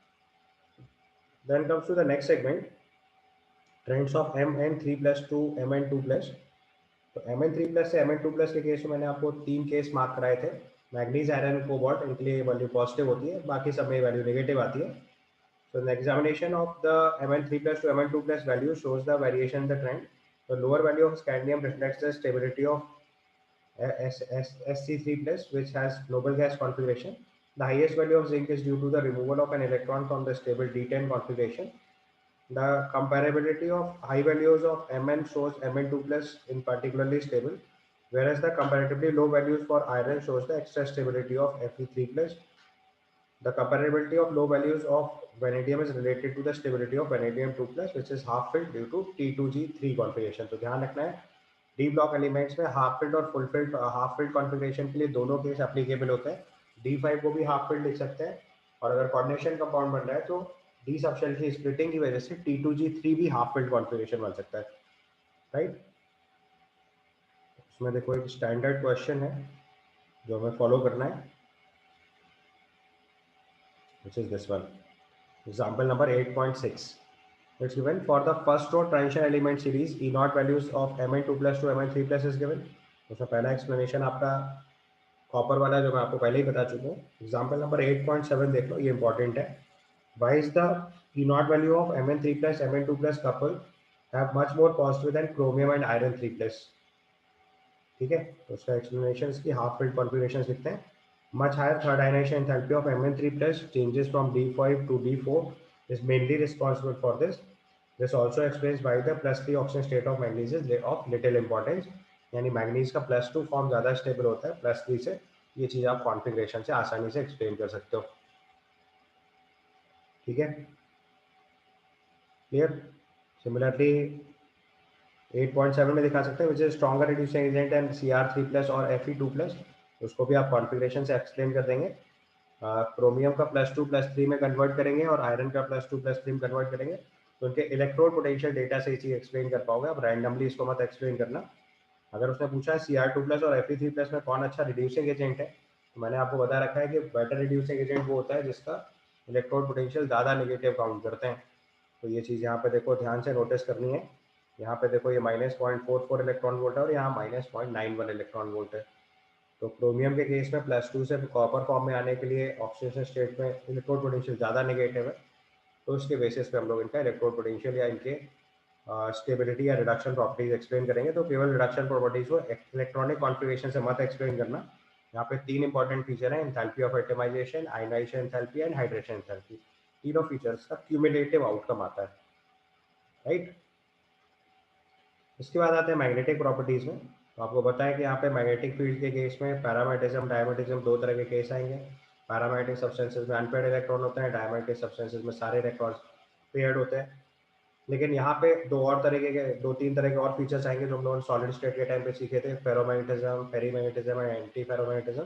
Then comes to the next segment, trends of Mn3+ to Mn2+। तो Mn3+ से Mn2+ के केस में मैंने आपको 3 केस मार्क कराए थे, मैग्नीज, आयरन, कोबाल्ट, इनके लिए वैल्यू पॉजिटिव होती है, बाकी सब में वैल्यू नेगेटिव आती है। So the examination of the Mn3+ to Mn2+ value shows the variation in the trend. The lower value of scandium reflects the stability of Sc3+, which has noble gas configuration. The highest value of zinc is due to the removal of an electron from the stable D10 configuration. The comparability of high values of Mn shows Mn2+ in particularly stable, whereas the comparatively low values for iron shows the extra stability of Fe3+. The comparability of low values of vanadium is related to the stability of vanadium 2+, which is half filled due to T2G3 configuration. तो ध्यान रखना है D block elements में half filled और full field, half filled configuration के लिए दोनों case applicable होते हैं। D5 को भी हाफ फिल्ड लिख सकते हैं, और अगर कोऑर्डिनेशन कंपाउंड बन रहा है तो डी सबशेल की स्प्लिटिंग की वजह से T2G3 भी हाफ फिल्ड कॉन्फ़िगरेशन बन सकता है, राइट। इसमें देखो एक स्टैंडर्ड क्वेश्चन है जो हमें फॉलो करना है, which is this one. Example number 8.6. It's given for the first row transition element series E0 values of Mn2+ to Mn3+ is given. उसमें पहला एक्सप्लेनेशन आपका कॉपर वाला जो मैं आपको पहले ही बता चुका हूँ। एग्जाम्पल नंबर 8.7 देख लो, ये इंपॉर्टेंट है। Why is the E0 value of Mn3+ Mn2+ couple have much more positive than chromium and iron 3+? ठीक है, तो उसका एक्सप्लेनेशन की हाफ फिल्ड कॉन्फ़िगरेशन लिखते हैं। Much higher third ionization enthalpy of Mn3+ changes from D5 to D4 is mainly responsible for this. This also explains why the +3 oxidation state of manganese is of little importance. यानी manganese का +2 form ज़्यादा stable होता है +3 से। ये चीज़ आप configuration से आसानी से एक्सप्लेन कर सकते हो। ठीक है, क्लियर। सिमिलरली 8.7 में दिखा सकते हैं which is stronger reducing agent and Cr3+ और Fe2+, उसको भी आप कॉन्फ़िगरेशन से एक्सप्लेन कर देंगे। क्रोमियम का +2+3 में कन्वर्ट करेंगे और आयरन का +2+3 में कन्वर्ट करेंगे, तो उनके इलेक्ट्रोड पोटेंशियल डेटा से ये चीज़ एक्सप्लेन कर पाओगे। अब रैंडमली इसको मत एक्सप्लेन करना। अगर उसने पूछा है Cr2+ और Fe3+ में कौन अच्छा रिड्यूसिंग एजेंट है, तो मैंने आपको बता रखा है कि बेटर रिड्यूसिंग एजेंट वो होता है जिसका इलेक्ट्रोड पोटेंशियल ज़्यादा नेगेटिव काउंट करते हैं। तो ये चीज़ यहाँ पे देखो ध्यान से नोटिस करनी है। यहाँ पे देखो ये -0.44 इलेक्ट्रॉन वोल्ट है और यहाँ -0.91 इलेक्ट्रॉन वोल्ट है। तो क्रोमियम के केस में +2 से कॉपर फॉर्म में आने के लिए ऑक्सीडेशन स्टेट में इलेक्ट्रोड पोटेंशियल ज़्यादा नेगेटिव है, तो उसके बेसिस पे हम लोग इनका इलेक्ट्रोड पोटेंशियल या इनके स्टेबिलिटी या रिडक्शन प्रॉपर्टीज एक्सप्लेन करेंगे। तो केवल रिडक्शन प्रॉपर्टीज को इलेक्ट्रॉनिक कॉन्फ़िगरेशन से मत एक्सप्लेन करना। यहाँ पे 3 इंपॉर्टेंट फीचर हैं, enthalpy of atomization, ionization enthalpy and hydration enthalpy. तीनों फीचर्स का क्यूमुलेटिव आउटकम आता है, राइट। इसके बाद आते हैं मैग्नेटिक प्रॉपर्टीज में। तो आपको पता है कि यहाँ पे मैग्नेटिक फील्ड के केस में पैरामैग्नेटिज्म, डायमैग्नेटिज्म, दो तरह के केस आएंगे। पैरामैग्नेटिक सब्सटेंसेज में अनपेयर्ड इलेक्ट्रॉन होते हैं, डायमैग्नेटिक सब्सटेंसेज में सारे इलेक्ट्रॉन्स पेयर्ड होते हैं। लेकिन यहाँ पे दो तीन तरह के और फीचर्स आएंगे जो हम लोगों ने सॉलिड स्टेट के टाइम पे सीखे थे, फेरोमैग्नेटिज्म, फेरीमैग्नेटिज्म एंड एंटी फेरोमैग्नेटिज्म।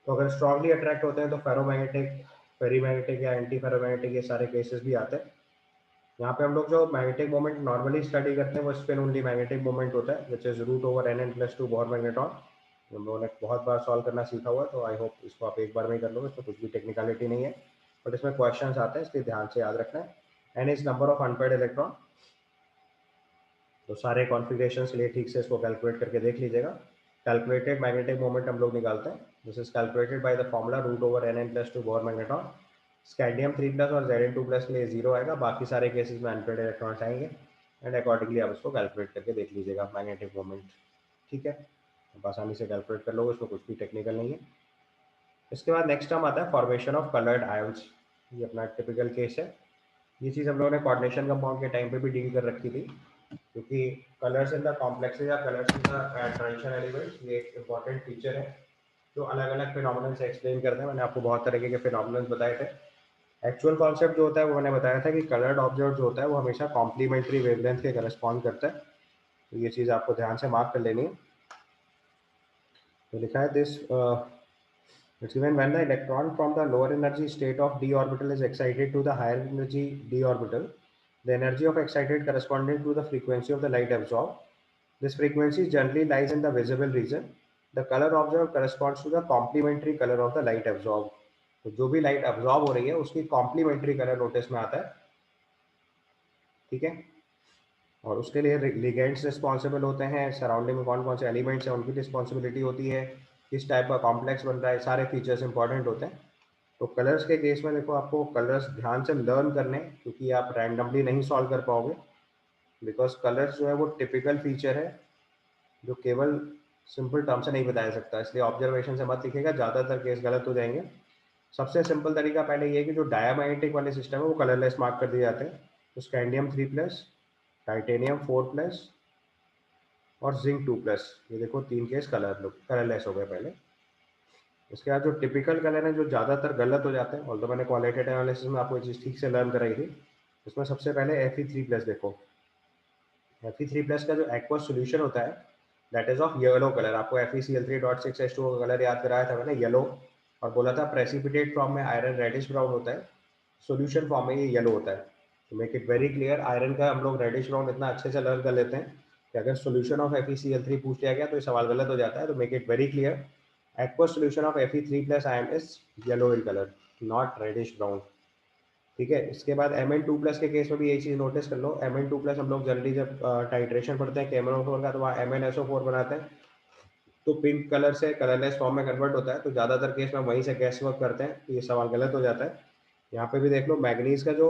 तो अगर स्ट्रांगली अट्रैक्ट होते हैं तो फेरोमैग्नेटिक, फेरीमैग्नेटिक या एंटी फेरोमैग्नेटिक ये सारे केसेस भी आते हैं। यहाँ पे हम लोग जो मैग्नेटिक मोमेंट नॉर्मली स्टडी करते हैं वो स्पिन ओनली मैग्नेटिक मोमेंट होता है, which is √Nn+2 bore magnetron. हम लोगों ने बहुत बार सॉल्व करना सीखा हुआ है, तो आई होप इसको आप एक बार में ही कर लोगे, इसमें कुछ भी टेक्निकलिटी नहीं है, बट इसमें क्वेश्चंस आते हैं, इसलिए ध्यान से याद रखना है। N is number of unpaired electron. तो सारे कॉन्फ़िगरेशन के लिए ठीक से इसको कैलकुलेट करके देख लीजिएगा। कैलकुलेटेड मैग्नेटिक मोमेंट हम लोग निकालते हैं, this is calculated by the formula √Nn+2 bore magnetron. Scandium 3+ और Zn2+ के लिए 0 आएगा, बाकी सारे केसेस में अनपेयर्ड इलेक्ट्रॉन्स आएंगे, एंड अकॉर्डिंगली आप उसको कैलकुलेट करके देख लीजिएगा मैग्नेटिक मोमेंट। ठीक है, आप आसानी से कैलकुलेट कर लोगे, उसमें कुछ भी टेक्निकल नहीं है। इसके बाद नेक्स्ट टर्म आता है फॉर्मेशन ऑफ कलर्ड आयंस। ये अपना टिपिकल केस है। ये चीज़ हम लोगों ने कोऑर्डिनेशन कंपाउंड के टाइम पे भी डील कर रखी थी, क्योंकि कलर्स इन द कॉम्प्लेक्सेस या colours in the transition elements ये एक इंपॉर्टेंट फीचर है जो अलग अलग फिनोमिनन से एक्सप्लेन करते हैं। मैंने आपको बहुत तरीके के फिनोमिनन बताए थे। एक्चुअल कॉन्सेप्ट जो होता है वो मैंने बताया था कि कलर्ड ऑब्जेक्ट जो होता है वो हमेशा कॉम्प्लीमेंट्री वेवलेंथ के करस्पॉन्ड करता है। तो ये चीज़ आपको ध्यान से मार्क कर लेनी है। तो लिखा है this it's given when the electron from the lower energy state of d orbital is excited to the higher energy d orbital, the energy of excited corresponding to the frequency of the light absorbed. This frequency generally lies in the visible region. The color observed corresponds to the complementary color of the light absorbed. तो जो भी light absorb हो रही है उसकी complementary colour notice में आता है। ठीक है, और उसके लिए लिगेंड्स रिस्पॉन्सिबल होते हैं, सराउंडिंग में कौन कौन से एलिमेंट्स हैं उनकी रिस्पॉन्सिबिलिटी होती है, किस टाइप का कॉम्प्लेक्स बन रहा है, सारे फीचर्स इंपॉर्टेंट होते हैं। तो कलर्स के केस में देखो आपको कलर्स ध्यान से लर्न करने, क्योंकि आप रैंडमली नहीं सॉल्व कर पाओगे, बिकॉज कलर्स जो है वो टिपिकल फीचर है जो केवल सिंपल टर्म से नहीं बताया सकता, इसलिए ऑब्जर्वेशन से मत लिखिएगा, ज़्यादातर केस गलत हो जाएंगे। सबसे सिंपल तरीका पहले ये है कि जो डायमैग्नेटिक वाले सिस्टम है वो कलरलेस मार्क कर दिए जाते हैं। तो स्कैंडियम 3+, टाइटेनियम 4+ और जिंक 2+, ये देखो तीन केस कलरलेस हो गए पहले। इसके बाद जो टिपिकल कलर है जो ज़्यादातर गलत हो जाते हैं, और तो मैंने क्वालिटेटिव एनालिसिस में आपको ये चीज़ ठीक से लर्न कराई थी। इसमें सबसे पहले Fe3+, देखो Fe3+ का जो एक्वस सोल्यूशन होता है that is of yellow colour. आपको FeCl3.6H2O का कलर याद कराया था मैंने, येलो, और बोला था प्रेसिपिटेट फॉर्म में आयरन रेडिश ब्राउन होता है, सॉल्यूशन फॉर्म में ये येलो होता है। तो make it very clear, iron का हम लोग रेडिश ब्राउन इतना अच्छे से लर्न कर लेते हैं कि अगर सॉल्यूशन ऑफ FeCl3 पूछ लिया गया तो ये सवाल गलत हो जाता है। तो make it very clear, aqueous solution of Fe3+ ion is yellow in color, not reddish brown। ठीक है, इसके बाद Mn2+ के केस में भी यही चीज़ नोटिस कर लो। Mn2+ हम लोग जनरली जब टाइट्रेशन पढ़ते हैं KMnO4 का तो वहाँ MnSO4 बनाते हैं, तो पिंक कलर से कलरलेस फॉर्म में कन्वर्ट होता है। तो ज़्यादातर केस में वहीं से गैस वर्क करते हैं, तो ये सवाल गलत हो जाता है। यहाँ पे भी देख लो, मैग्नीज का जो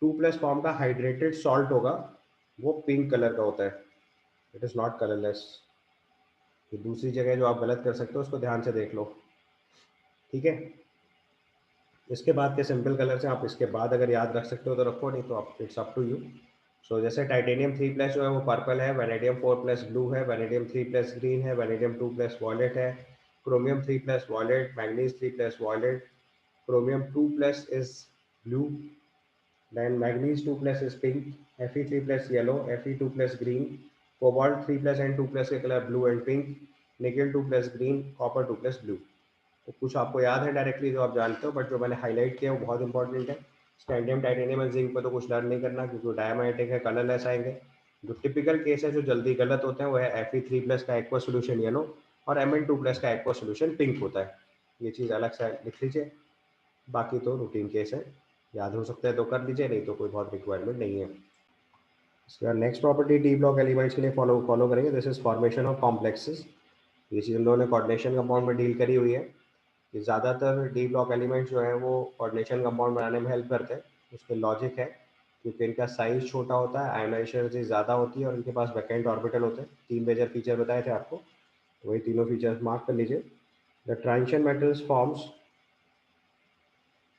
2+ फॉर्म का हाइड्रेटेड सॉल्ट होगा वो पिंक कलर का होता है, इट इज़ नॉट कलरलेस। कि दूसरी जगह जो आप गलत कर सकते हो उसको ध्यान से देख लो, ठीक है। इसके बाद के सिंपल कलर से आप इसके बाद अगर याद रख सकते हो तो रखो, नहीं तो आप it's up to you. So जैसे टाइटेनियम 3+ जो है वो पर्पल है, वेनेडियम 4+ ब्लू है, वेनेडियम 3+ ग्रीन है, वेनेडियम 2+ वॉयलेट है, chromium 3+ violet, manganese 3+ violet, chromium 2+ is blue, then manganese 2+ is pink, Fe3+ yellow, Fe2+ green, cobalt 3+ and 2+ के colour blue and pink, nickel 2+ green, copper 2+ blue। तो कुछ आपको याद है directly जो आप जानते हो, बट जो मैंने हाईलाइट किया वो बहुत इंपॉर्टेंट है। स्टैंडियम, टाइटेनियम और जिंक पर तो कुछ लर्न नहीं करना, क्योंकि वो डायमैग्नेटिक है, कलरलेस आएंगे। जो टिपिकल केस है जो जल्दी गलत होते हैं वो है Fe3+ का एक्वा सोल्यूशन येलो और Mn2+ का एक्वा सोल्यूशन पिंक होता है। ये चीज़ अलग से लिख लीजिए। बाकी तो रूटीन केस है, याद हो सकता है तो कर लीजिए, नहीं तो कोई बहुत रिक्वायरमेंट नहीं है। इसके बाद next property D block elements के लिए फॉलो करेंगे, this is formation of complexes. ये चीज़ हम लोगों ने कोऑर्डिनेशन कंपाउंड में डील करी हुई है। ये ज़्यादातर डी ब्लॉक एलिमेंट्स जो है वो कोऑर्डिनेशन कंपाउंड बनाने में हेल्प करते हैं। उसके लॉजिक है क्योंकि इनका साइज छोटा होता है, आयोनाइजेशन ज़्यादा होती है और इनके पास वैकेंट ऑर्बिटल होते हैं। 3 मेजर फीचर बताए थे आपको, तो वही तीनों फीचर्स मार्क कर लीजिए। The transition metals forms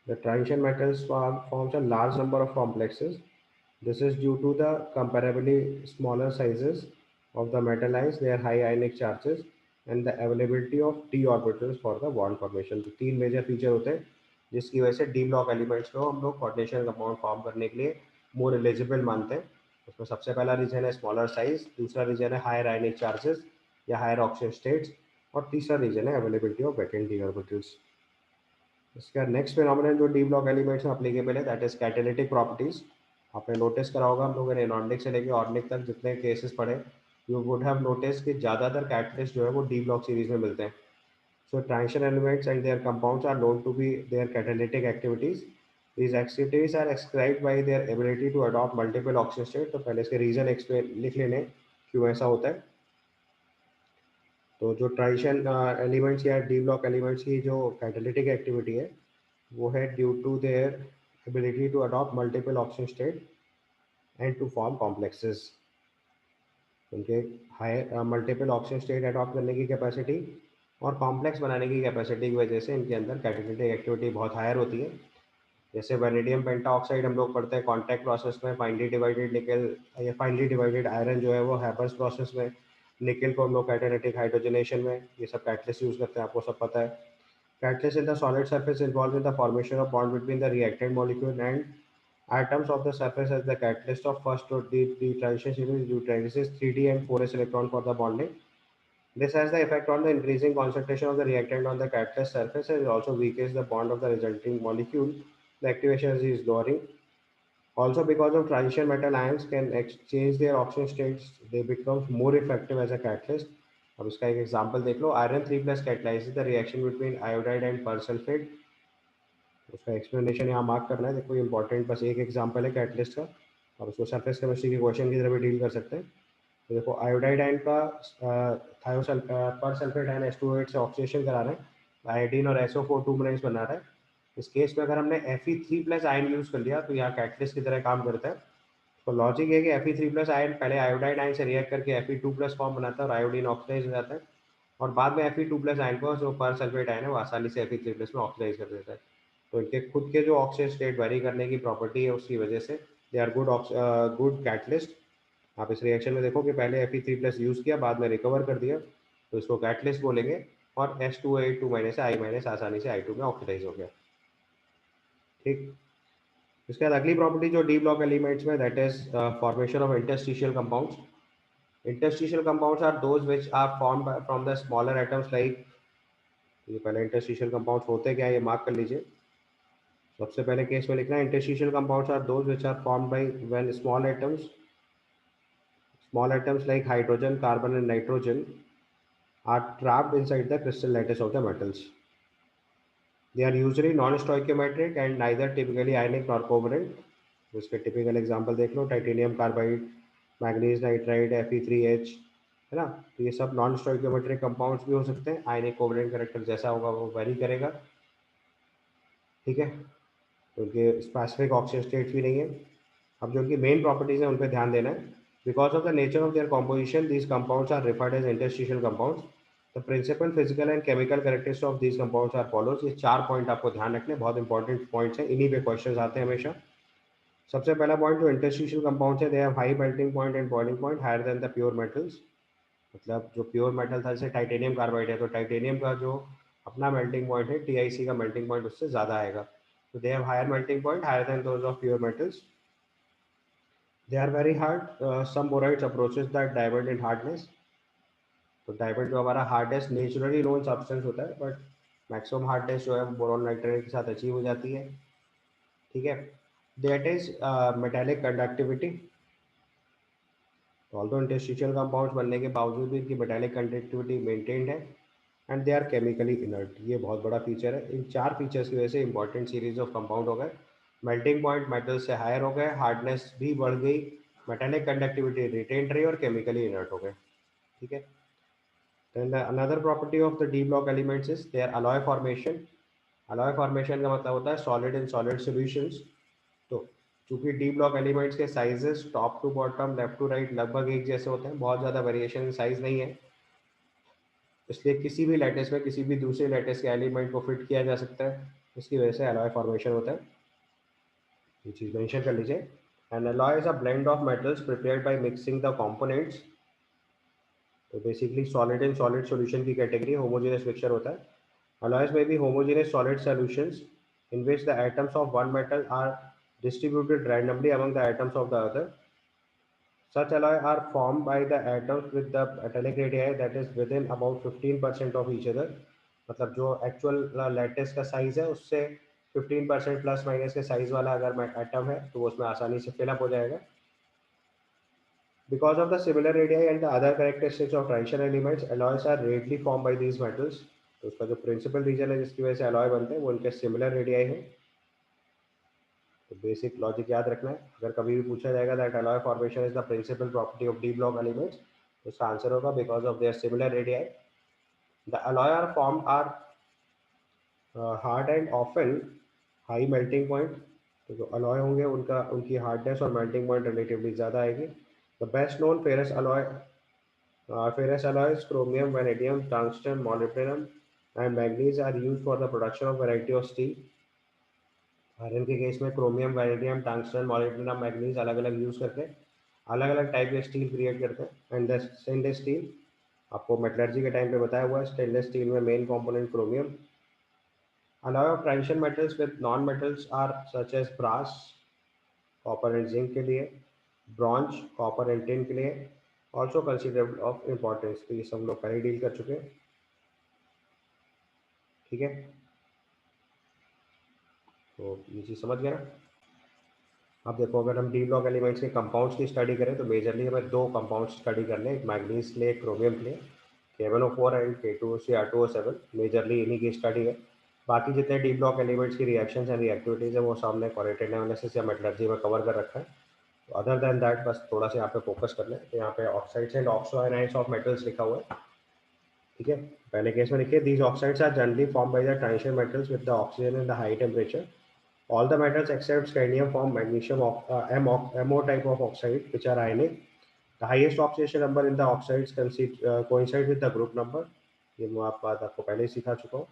The transition metals forms a large number of complexes. This is due to the comparably smaller sizes of the metal ions, their high ionic charges, and the availability of d orbitals for the bond formation। तो तीन major feature होते हैं जिसकी वजह से D block elements को हम लोग कोऑर्डिनेशन कंपाउंड फॉर्म करने के लिए मोर एलिजिबल मानते हैं। उसमें सबसे पहला रीजन है स्मॉलर साइज, दूसरा रीजन है हायर आयनिक चार्जेस या हायर ऑक्सीजन स्टेट्स, और तीसरा रीजन है availability of vacant D orbitals. इसका नेक्स्ट फिनोमिनन जो डी ब्लॉक एलिमेंट्स में अप्लीकेबल है दैट इज कैटालिटिक प्रॉपर्टीज। आपने नोटिस करा होगा, हम लोगों ने एनॉर्निक से लेकर ऑर्निक तक जितने केसेस पढ़े, यू वुड हैव नोटिस कि ज़्यादातर कैटलिस्ट जो है वो डी ब्लॉक सीरीज में मिलते हैं। So transition elements and their compounds are known to be their catalytic activities. These activities are described by their ability to adopt multiple oxygen state। तो पहले इसके रीजन एक्सप्लेन लिख लेने क्यों ऐसा होता है। तो जो ट्रांजिशन एलिमेंट्स या डी ब्लॉक एलिमेंट्स की जो कैटालिटिक एक्टिविटी है वो है due to their ability to adopt multiple oxygen state and to form complexes. उनके high multiple oxygen state adopt करने की कैपेसिटी और कॉम्प्लेक्स बनाने की कैपेसिटी की वजह से इनके अंदर कैटालिटिक एक्टिविटी बहुत हायर होती है। जैसे वेनेडियम पेंटाऑक्साइड हम लोग पढ़ते हैं कॉन्टैक्ट प्रोसेस में, फाइनली डिवाइडेड निकल या फाइनली डिवाइडेड आयरन जो है वो हैबर्स प्रोसेस में, निकल को हम लोग कैटालिटिक हाइड्रोजनेशन में, ये सब कैटलिस्ट यूज करते हैं, आपको सब पता है। Catalyst in the solid surface involved in the formation of bond between the reactant molecule and atoms of the surface as the catalyst of first or the transition sequence utilizes 3d and 4s electron for the bonding. This has the effect on the increasing concentration of the reactant on the catalyst surface and also weakens the bond of the resulting molecule. The activation is lowering. Also, because of transition metal ions can exchange their oxygen states, they become more effective as a catalyst. अब इसका एक example देख लो, iron 3+ catalyzes the reaction between iodide and persulphate. उसका explanation यहाँ mark करना है, देखो इंपॉर्टेंट बस एक एग्जांपल है कैटलिस्ट का, अब उसको सरफेस केमिस्ट्री के क्वेश्चन की तरह भी डील कर सकते हैं। तो देखो आयोडाइड आयन का परसल्फेट आयन H2O8 से ऑक्सीडेशन करा रहे हैं, आयोडीन और SO4 2 बना रहा है। इस केस में अगर हमने Fe3+ आयन यूज कर लिया तो यहाँ कैटलिस्ट की तरह काम करता है। तो लॉजिक है कि Fe3+ आयन पहले आयोडाइड आयन से रिएक्ट करके Fe2+ फॉर्म बनाता है और आयोडीन ऑक्सीडाइज हो जाता है, और बाद में Fe2+ आयन को जो परसल्फेट आयन है वो आसानी से Fe3+ में ऑक्सीडाइज कर देता है। तो इनके खुद के जो ऑक्सीजन स्टेट वेरी करने की प्रॉपर्टी है उसकी वजह से दे आर गुड कैटलिस्ट। आप इस रिएक्शन में देखो कि पहले Fe3+ यूज किया, बाद में रिकवर कर दिया, तो इसको कैटलिस्ट बोलेंगे, और H2O8 2- से I- आसानी से I2 में ऑक्सीडाइज हो गया। ठीक, इसके बाद अगली प्रॉपर्टी जो डी ब्लॉक एलिमेंट्स में that is formation of interstitial compounds. Interstitial compounds are those which are formed from the smaller atoms like, ये पहले इंटरस्टिशियल कंपाउंड्स होते क्या है ये मार्क कर लीजिए। सबसे पहले केस में लिखना है interstitial compounds are those which are formed by when small atoms like hydrogen, carbon and nitrogen are trapped inside the crystal lattice of the metals. They are usually non-stoichiometric and neither typically ionic nor covalent. उसके typical example देख लो, titanium carbide, manganese nitride, Fe3H, है ना। तो ये सब non stoichiometric compounds भी हो सकते हैं, आयनिक कोवलेंट कैरेक्टर जैसा होगा वो वेरी करेगा, ठीक है। तो उनके स्पेसिफिक ऑक्सीजन स्टेट्स भी नहीं है। अब जो उनकी मेन प्रॉपर्टीज है उन पर ध्यान देना है। Because of the nature of their composition these compounds are referred as interstitial compounds. The principal physical and chemical characteristics of these compounds are follows. ये 4 पॉइंट आपको ध्यान रखने, बहुत इंपॉर्टेंट पॉइंट्स हैं, इन्हीं पे क्वेश्चंस आते हैं हमेशा। सबसे पहला पॉइंट, जो इंटरस्टिशियल कंपाउंड्स है, they have high melting point and boiling point higher than the pure metals. मतलब जो प्योर मेटल था, जैसे टाइटेनियम कार्बाइड है, तो टाइटेनियम का जो अपना मेल्टिंग पॉइंट है, टीआईसी का मेल्टिंग पॉइंट उससे ज़्यादा आएगा। तो they have higher melting point higher than those of pure metals. They are very hard, some borides approaches that diamond in hardness. तो डायमंड जो हमारा हार्डेस्ट नेचुरली नोन सब्सटेंस होता है, बट मैक्सिमम हार्डनेस जो है बोरॉन नाइट्रेट के साथ achieve हो जाती है। ठीक है। That is metallic conductivity. Although interstitial compounds बनने के बावजूद भी इनकी मेटेलिक कंडक्टिविटी मेंटेन्ड है and they are chemically inert. ये बहुत बड़ा फीचर है। इन 4 फीचर्स की वजह से इंपॉर्टेंट सीरीज ऑफ कंपाउंड हो गए। मेल्टिंग पॉइंट मेटल से हायर हो गए, हार्डनेस भी बढ़ गई, मेटेलिक कंडक्टिविटी रिटेन रही और केमिकली इनर्ट हो गए। ठीक है। Then another property of the D block elements is their alloy formation. alloy formation का मतलब होता है solid in solid solutions। तो चूंकि डी ब्लॉक एलिमेंट्स के sizes top to bottom left to right लगभग एक जैसे होते हैं, बहुत ज़्यादा वेरिएशन इन साइज नहीं है, इसलिए किसी भी लैटिस में किसी भी दूसरे लैटिस के एलिमेंट को फिट किया जा सकता है। इसकी वजह से अलॉय फॉर्मेशन होता है, ये चीज़ मेंशन कर लीजिए। And alloy is a blend of metals prepared by mixing the components. तो basically solid in solid solution की कैटेगरी होमोजेनियस मिक्सचर होता है। Alloys may be homogeneous solid solutions in which the atoms of one metal are distributed randomly among the atoms of the other. Such alloy are formed by the atoms with the metallic radii that is within about 15% of each other. मतलब जो actual lattice का size है उससे 15% plus minus के size वाला अगर atom है तो वो उसमें आसानी से फिलअप हो जाएगा। Because of the similar radii and the other characteristics of transition elements, alloys are readily formed by these metals. तो उसका जो प्रिंसिपल रीजन है जिसकी वजह से अलॉय बनते हैं वो उनके सिमिलर रेडियाई है। तो बेसिक लॉजिक याद रखना है, अगर कभी भी पूछा जाएगा that alloy formation is the principal property of D block elements, तो उसका आंसर होगा because of their similar radii. The alloy are form are hard and often high melting point. तो जो अलॉय होंगे उनका उनकी हार्डनेस और मेल्टिंग पॉइंट रिलेटिवली ज़्यादा आएगी। The best known ferrous alloy ferrous alloys, chromium, vanadium, tungsten, molybdenum, and manganese are used for the production of variety of steel. Iron के case में chromium, vanadium, tungsten, molybdenum, manganese अलग अलग use करके अलग अलग type के steel create करते हैं। एंड द स्टेनलेस स्टील, आपको मेटलर्जी के टाइम पे बताया हुआ है, स्टेनलेस स्टील में main component chromium. Alloy of transition metals with non metals are such as brass, copper and zinc के लिए, ब्रॉन्ज, कॉपर एंड टिन के लिए ऑल्सो कंसिडरेबल ऑफ इम्पोर्टेंस। तो ये सब लोग पहले डील कर चुके हैं। ठीक है, तो ये चीज़ समझ गए ना। अब देखो, अगर हम डी ब्लॉक एलिमेंट्स के कंपाउंड्स की स्टडी करें तो मेजरली हमें 2 कंपाउंड्स स्टडी करने हैं, एक मैग्नीज के लिए, एक क्रोमियम के लिए। K1O4 एंड K2Cr2O7 मेजरली इन्हीं की स्टडी है। बाकी जितने डी ब्लॉक एलिमेंट्स की रिएक्शंस एंड रिएक्टिविटीज़ है वो सामने क्वालिटेटिव एनालिसिस या मेटलर्जी में कवर कर रखा है। तो अदर देन दैट बस थोड़ा सा यहाँ पे फोकस कर लें। तो यहाँ पे oxides and oxoanions of metals लिखा हुआ है। ठीक है, पहले केस में लिखिए, these oxides are generally form by the transition metals with the oxygen in the high temperature. All the metals except scandium form magnesium MO type of oxide which are ionic. The highest oxidation number in the oxides coincide with the group number. ये मैं बात आपको पहले ही सिखा चुका हूँ।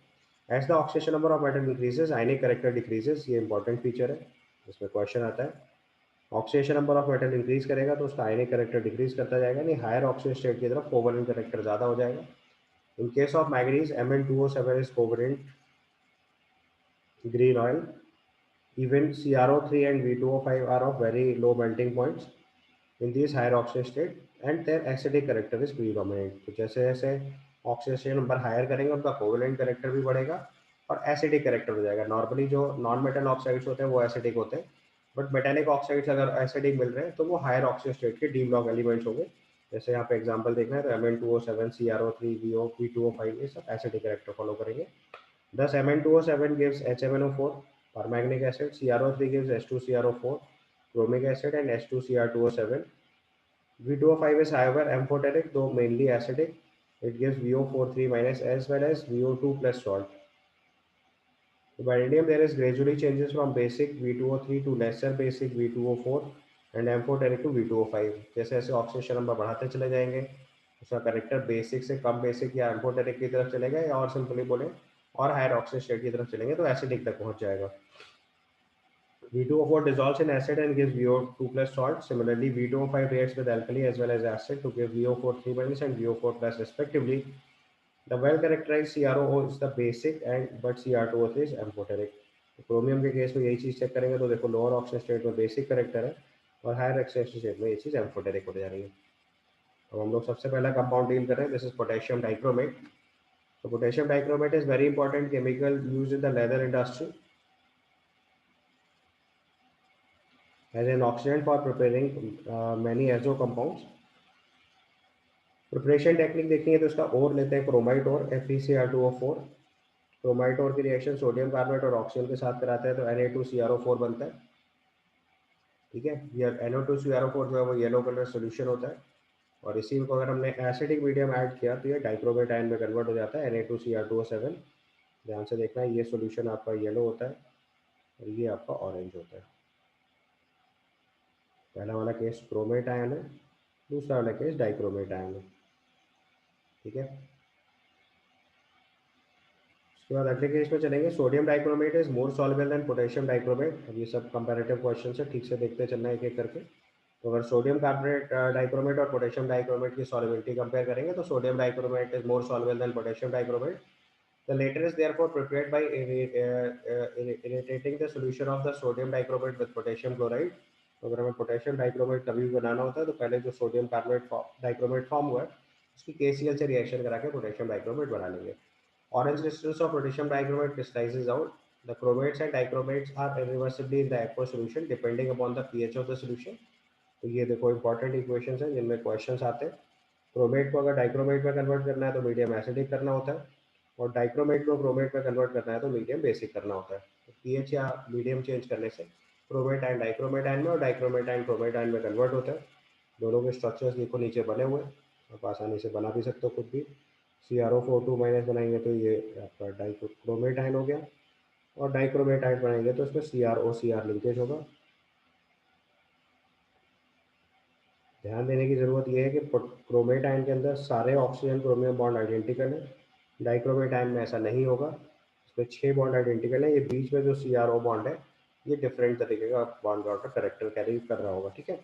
As the oxidation number of metal increases, ionic character decreases. ये important feature है, इसमें क्वेश्चन आता है। Oxidation number of metal increase करेगा तो उसका आयनिक कैरेक्टर डिक्रीज करता जाएगा, नहीं हायर ऑक्सीजन स्टेट की तरफ कोवलेंट कैरेक्टर ज़्यादा हो जाएगा। इन case of manganese Mn2O7 is covalent green oil. Even CrO3 and V2O5 are of very low melting points in these higher oxidation state and their acidic character is predominant. तो जैसे जैसे oxidation number higher करेंगे उनका covalent character भी बढ़ेगा और acidic character हो जाएगा। नॉर्मली जो नॉन मेटल ऑक्साइड्स होते हैं वो एसिडिक होते हैं, बट मेटेलिक ऑक्साइड्स अगर एसिडिक मिल रहे हैं तो वो हायर ऑक्सीजन स्टेट के डी ब्लॉक एलिमेंट्स होंगे। जैसे यहाँ पे एग्जांपल देखना है तो Mn2O7, CrO3, V2O5 ये सब एसिडिक कैरेक्टर फॉलो करेंगे। Thus, Mn2O7 gives HMnO4, permanganic acid, CrO3 gives H2CrO4, chromic acid, and H2Cr2O7. V2O5 is, however, amphoteric, though mainly acidic. It gives VO43 minus as well as VO2 plus salt. So by vanadium, there is gradually changes from basic V2O3 to lesser basic V2O4 and amphoteric to V2O5. जैसे जैसे oxidation number बढ़ाते चले जाएंगे उसका character basic से कम basic या amphoteric की तरफ चलेगा, या और सिंपली बोले और हायर ऑक्सीजन स्टेट की तरफ चलेंगे तो एसिडिक तक पहुंच जाएगा। V2O4 dissolves in acid and gives VO2 plus salt. Similarly, V2O5 reacts with alkali as well as acid to give VO4 3 minus and VO4 plus respectively. The well-characterized CRO is the basic and but Cr2O3 is amphoteric. तो chromium के case में यही चीज़ check करेंगे तो देखो lower oxygen state में basic character है और हायर ऑक्सीजन स्टेट में ये चीज़ एम्फोटेरिक हो जा रही है। अब हम लोग सबसे पहला कंपाउंड डील कर रहे हैं, this is potassium dichromate. So potassium dichromate is very important chemical used in the leather industry as an oxidant for preparing many azo compounds. Preparation technique देखेंगे तो इसका ओर लेते हैं क्रोमाइट और FeCr2O4। क्रोमाइट और की रिएक्शन सोडियम कार्बोनेट और oxygen के साथ कराते हैं तो Na2CrO4 बनता है। ठीक है, ये NO2CrO4 जो है वो येलो कलर सोल्यूशन होता है और इसी को अगर हमने एसिडिक मीडियम ऐड किया तो ये डाइक्रोमेट आयन में कन्वर्ट हो जाता है Na2Cr2O7। ध्यान से देखना है, ये सोल्यूशन आपका येलो होता है और ये आपका ऑरेंज होता है। पहला वाला केस क्रोमेट आयन है, दूसरा वाला केस डाइक्रोमेट आयन है। ठीक है, उसके बाद अगले केस में चलेंगे। Sodium dichromate is more soluble than potassium dichromate. अब ये सब कंपैरेटिव क्वेश्चन है, ठीक से देखते चलना एक एक करके। तो अगर सोडियम कार्बोनेट डाइक्रोमेट और पोटेशियम डाइक्रोमेट की सॉल्युबिलिटी कंपेयर करेंगे तो sodium dichromate is more soluble than potassium dichromate. The latter is therefore prepared by irritating the solution of the sodium dichromate with potassium chloride. तो अगर हमें potassium dichromate कभी भी बनाना होता है तो पहले जो सोडियम कार्बोनेट डाइक्रोमेट फॉर्म हुआ है उसकी KCl से रिएक्शन करा के पोटेशियम डाइक्रोमेट बना लेंगे। Orange crystals of potassium dichromate crystallizes out. The chromates and dichromates are irreversibly in the aqueous solution depending upon the pH of the solution. तो ये देखो इंपॉर्टेंट इक्वेशंस हैं जिनमें क्वेश्चंस आते हैं। क्रोमेट को अगर डाइक्रोमेट में कन्वर्ट करना है तो मीडियम एसिडिक करना होता है और डाइक्रोमेट को क्रोमेट में कन्वर्ट करना है तो मीडियम बेसिक करना होता है। तो पीएच या मीडियम चेंज करने से क्रोमेट आयन डाइक्रोमेट आयन में और डाइक्रोमेट आयन क्रोमेट आयन में कन्वर्ट होता है। दोनों के स्ट्रक्चर्स देखो नीचे बने हुए हैं, आप आसानी से बना भी सकते हो खुद भी। CrO4 माइनस बनाएंगे तो ये आपका डाइक्रोमेट आयन हो गया और डाइक्रोमेट आयन बनाएंगे तो उसमें CrO लिंकेज होगा। ध्यान देने की ज़रूरत यह है कि क्रोमेट आयन के अंदर सारे ऑक्सीजन क्रोमियम बॉन्ड आइडेंटिकल है, डाइक्रोमेट आयन में ऐसा नहीं होगा। इसमें 6 बॉन्ड आइडेंटिकल है, ये बीच में जो CrO बॉन्ड है ये डिफरेंट तरीके का बॉन्ड का करेक्टर कैरी कर रहा होगा। ठीक है,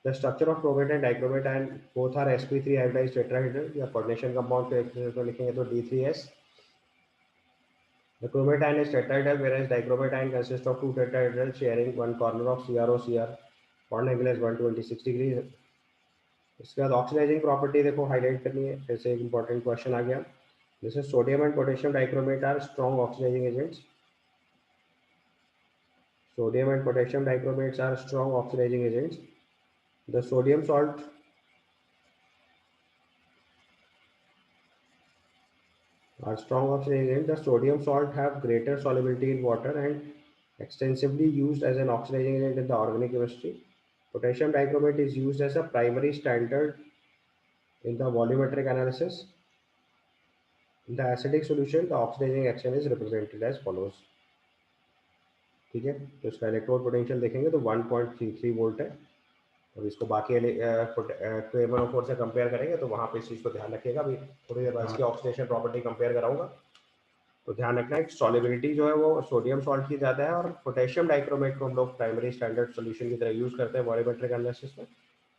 the structure of chromate and dichromate ion both are sp3 hybridized tetrahedral या कोऑर्डिनेशन कंपाउंड के एक्सप्रेशन में लिखेंगे तो D3S। The chromate ion is tetrahedral whereas dichromate ion consists of two tetrahedrals sharing one corner of CrO-Cr. Bond angle is 126 degrees. इसके बाद oxidising property देखो highlight करनी है, फिर से एक इंपॉर्टेंट क्वेश्चन आ गया। जैसे sodium and potassium dichromate are strong oxidizing agents. Sodium and potassium dichromates are strong oxidizing agents. The sodium salt are strong oxidizing agents. The sodium salt have greater solubility in water and extensively used as an oxidizing agent in the organic chemistry. Potassium dichromate is used as a primary standard in the volumetric analysis. In the acidic solution, the oxidizing action is represented as follows. ठीक है, तो इसका electrode potential देखेंगे तो 1.33 volt है। और इसको बाकी KMnO4 से कंपेयर करेंगे तो वहाँ पे इस चीज़ को ध्यान रखिएगा। अभी थोड़ी देर बाद इसकी ऑक्सीडेशन प्रॉपर्टी कंपेयर कराऊंगा तो ध्यान रखना है सॉलिबिलिटी जो है वो सोडियम सॉल्ट की ज़्यादा है और पोटेशियम डाइक्रोमेट को हम लोग प्राइमरी स्टैंडर्ड सोल्यूशन की तरह यूज़ करते हैं वॉल्यूमेट्रिक एनालिसिस में।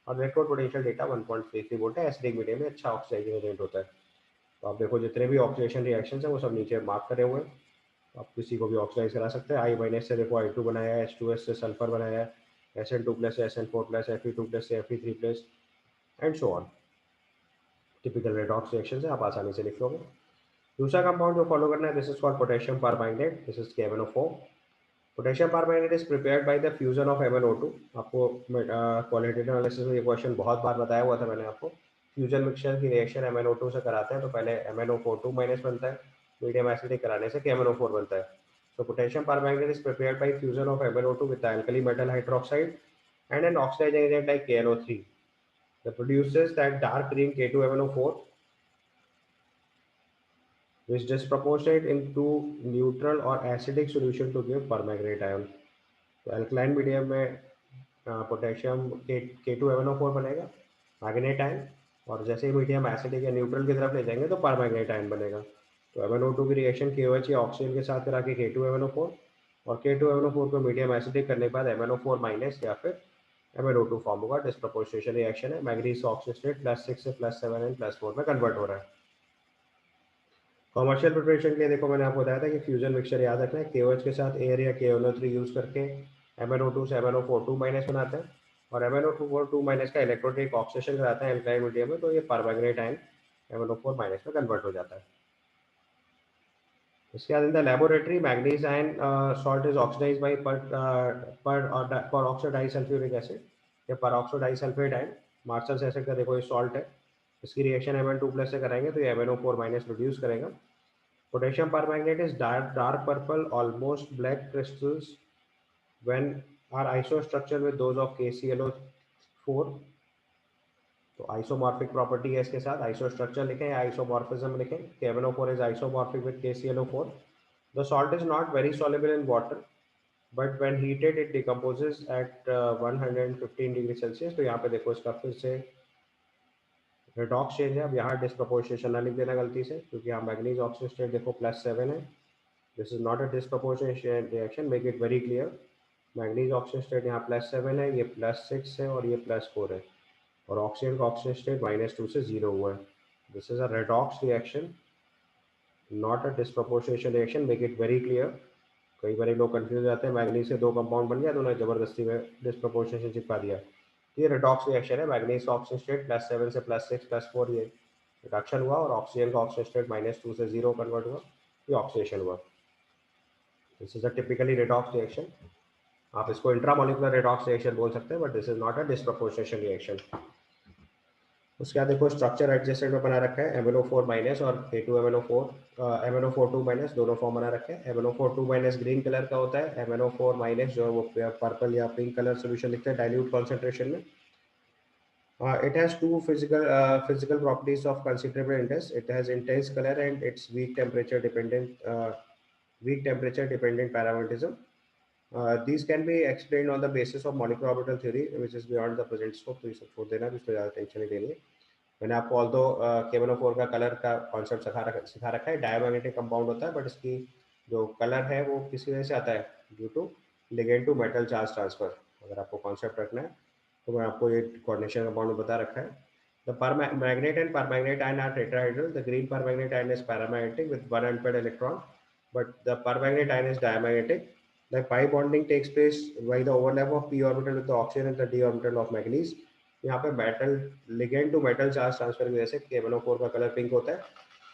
और इलेक्ट्रोड पोटेंशियल डेटा 1.33 वोल्ट है, एसिडिक मीडियम में अच्छा ऑक्सीडाइजिंग एजेंट होता है। तो आप देखो जितने भी ऑक्सीडेशन रिएक्शन है वो सब नीचे मार्क करे हुए हैं, आप किसी को भी ऑक्सीडाइज करा सकते हैं। I- से देखो I2 बनाया है, H2S से सल्फर बनाया है, SN2+ से SN4+, Fe2+ से Fe3+ and so on. Typical redox reaction है, आप आसानी से लिख लोगे। दूसरा कंपाउंड जो फॉलो करना है, this is called potassium permanganate, this is KMnO4। Potassium permanganate is prepared by the fusion of MnO2। आपको क्वालिटेटिव एनालिसिस में ये क्वेश्चन बहुत बार बताया हुआ था मैंने आपको। फ्यूजन मिक्सचर की रिएक्शन MnO2 से कराते हैं तो पहले MnO4 बनता है, मीडियम एसिडिक कराने से KMnO4 बनता है। So potassium permanganate is prepared by fusion of MnO2 with the alkali metal hydroxide and an oxidizing agent like KNO3. That produces that dark green K2MnO4 which disproportionate into neutral or acidic solution to give permanganate ion. तो alkaline medium में potassium K2MnO4 बनेगा manganate ion और जैसे ही medium acidic या neutral की तरफ ले जाएंगे तो परमैंगनेट आयन बनेगा। तो MnO2 की रिएक्शन KOH या ऑक्सीजन के साथ करा के K2MnO4, और K2MnO4 को मीडियम एसिडिक करने के बाद MnO4 माइनस या फिर MnO2 फॉर्म होगा। डिस्प्रपोर्शनेशन रिएक्शन है, मैग्नीज ऑक्सीजन स्टेट +6 से +7 एंड +4 में कन्वर्ट हो रहा है। कॉमर्शियल प्रिपरेशन के लिए देखो मैंने आपको बताया था कि फ्यूजन मिक्सचर याद रखना है, KOH के साथ एयर या KNO3 यूज करके MnO2 से MnO4 2 माइनस बनाते हैं, और MnO2 2 माइनस का इलेक्ट्रोनिक ऑक्सीडेशन कराते हैं एल्काइल मीडियम में, तो ये परमैंगनेट आयन MnO4 माइनस में कन्वर्ट हो जाता है। इसके बाद in the laboratory manganese ion salt is oxidize by per oxo disulphuric acid या per oxo disulphate ion. Marshall's acid का देखो ये सॉल्ट है, इसकी रिएक्शन Mn2+ से कराएंगे तो ये MnO4 माइनस प्रोड्यूस करेगा। Potassium permanganate is dark purple, almost black crystals when are isostructured with those of KClO4। तो आइसोमॉर्फिक प्रॉपर्टी है इसके साथ, आइसोस्ट्रक्चर लिखें या आइसोमॉर्फिज्म लिखें। KMnO4 is isomorphic with KClO4। The salt is not very soluble in water, but when heated it decomposes at 115 degree Celsius. तो यहाँ पे देखो इसका फिर से रेडॉक्स चेंज है। अब यहाँ डिस्प्रपोर्शनेशन ना लिख देना गलती से, क्योंकि यहाँ मैग्नीज ऑक्सीजन स्टेट देखो +7 है। This is not a disproportionate reaction, make it very clear. Manganese oxygen state यहाँ +7 है, ये +6 है और ये +4 है, और ऑक्सीजन का ऑक्सीजन स्टेट -2 से 0 हुआ है। This is a redox reaction, not a disproportionation reaction, make it very clear. कई बार लोग कंफ्यूज हो जाते हैं, मैग्नीज से 2 कंपाउंड बन गया तो उन्हें जबरदस्ती में डिस्प्रपोर्शनेशन चिपका दिया। ये रेडॉक्स रिएक्शन है, मैग्नीज ऑक्सीजन स्टेट +7 से +6 +4 ये रिडक्शन हुआ, और ऑक्सीजन का ऑक्सीजन स्टेट -2 से 0 कन्वर्ट हुआ, ये ऑक्सीडेशन हुआ। This is a typically redox reaction. आप इसको इंट्रामोलिकुलर रेडॉक्स रिएक्शन बोल सकते हैं, but this is not a disproportionation reaction. उसके बाद देखो स्ट्रक्चर एडजेसेंट में बना रखा है MnO4 माइनस और K2MnO4, MnO4 2 माइनस दोनों फॉर्म बना रखे हैं। MnO4 2 माइनस ग्रीन कलर का होता है, MnO4 माइनस जो है वो पर्पल या पिंक कलर सोल्यूशन लिखते हैं डाइल्यूट कॉन्सेंट्रेशन में। It has two physical properties of considerable interest. It has intense color and its weak temperature dependent parameterism. These can be explained on the basis of molecular orbital theory, which is beyond the present scope। तो इसे छोड़ देना, इसमें ज़्यादा tension नहीं लेनी है। मैंने आपको ऑल्दो KMnO4 का कलर का कॉन्सेप्ट सिखा रखा है। डायमैग्नेटिक कंपाउंड होता है, बट इसकी जो कलर है वो किसी वजह से आता है, due to ligand to metal charge transfer. अगर आपको कॉन्सेप्ट रखना है तो मैं आपको ये कोऑर्डिनेशन कंपाउंड बता रखा है। The permanganate and permanganate ion are tetrahedral. The green permanganate ion is paramagnetic with 1 unpaired electron, but the permanganate ion is diamagnetic। The pi bonding takes place by the overlap of p orbital with the oxygen and the d orbital of manganese। यहाँ पे metal ligand to metal charge transfer की वजह से KMnO4 का colour pink होता है।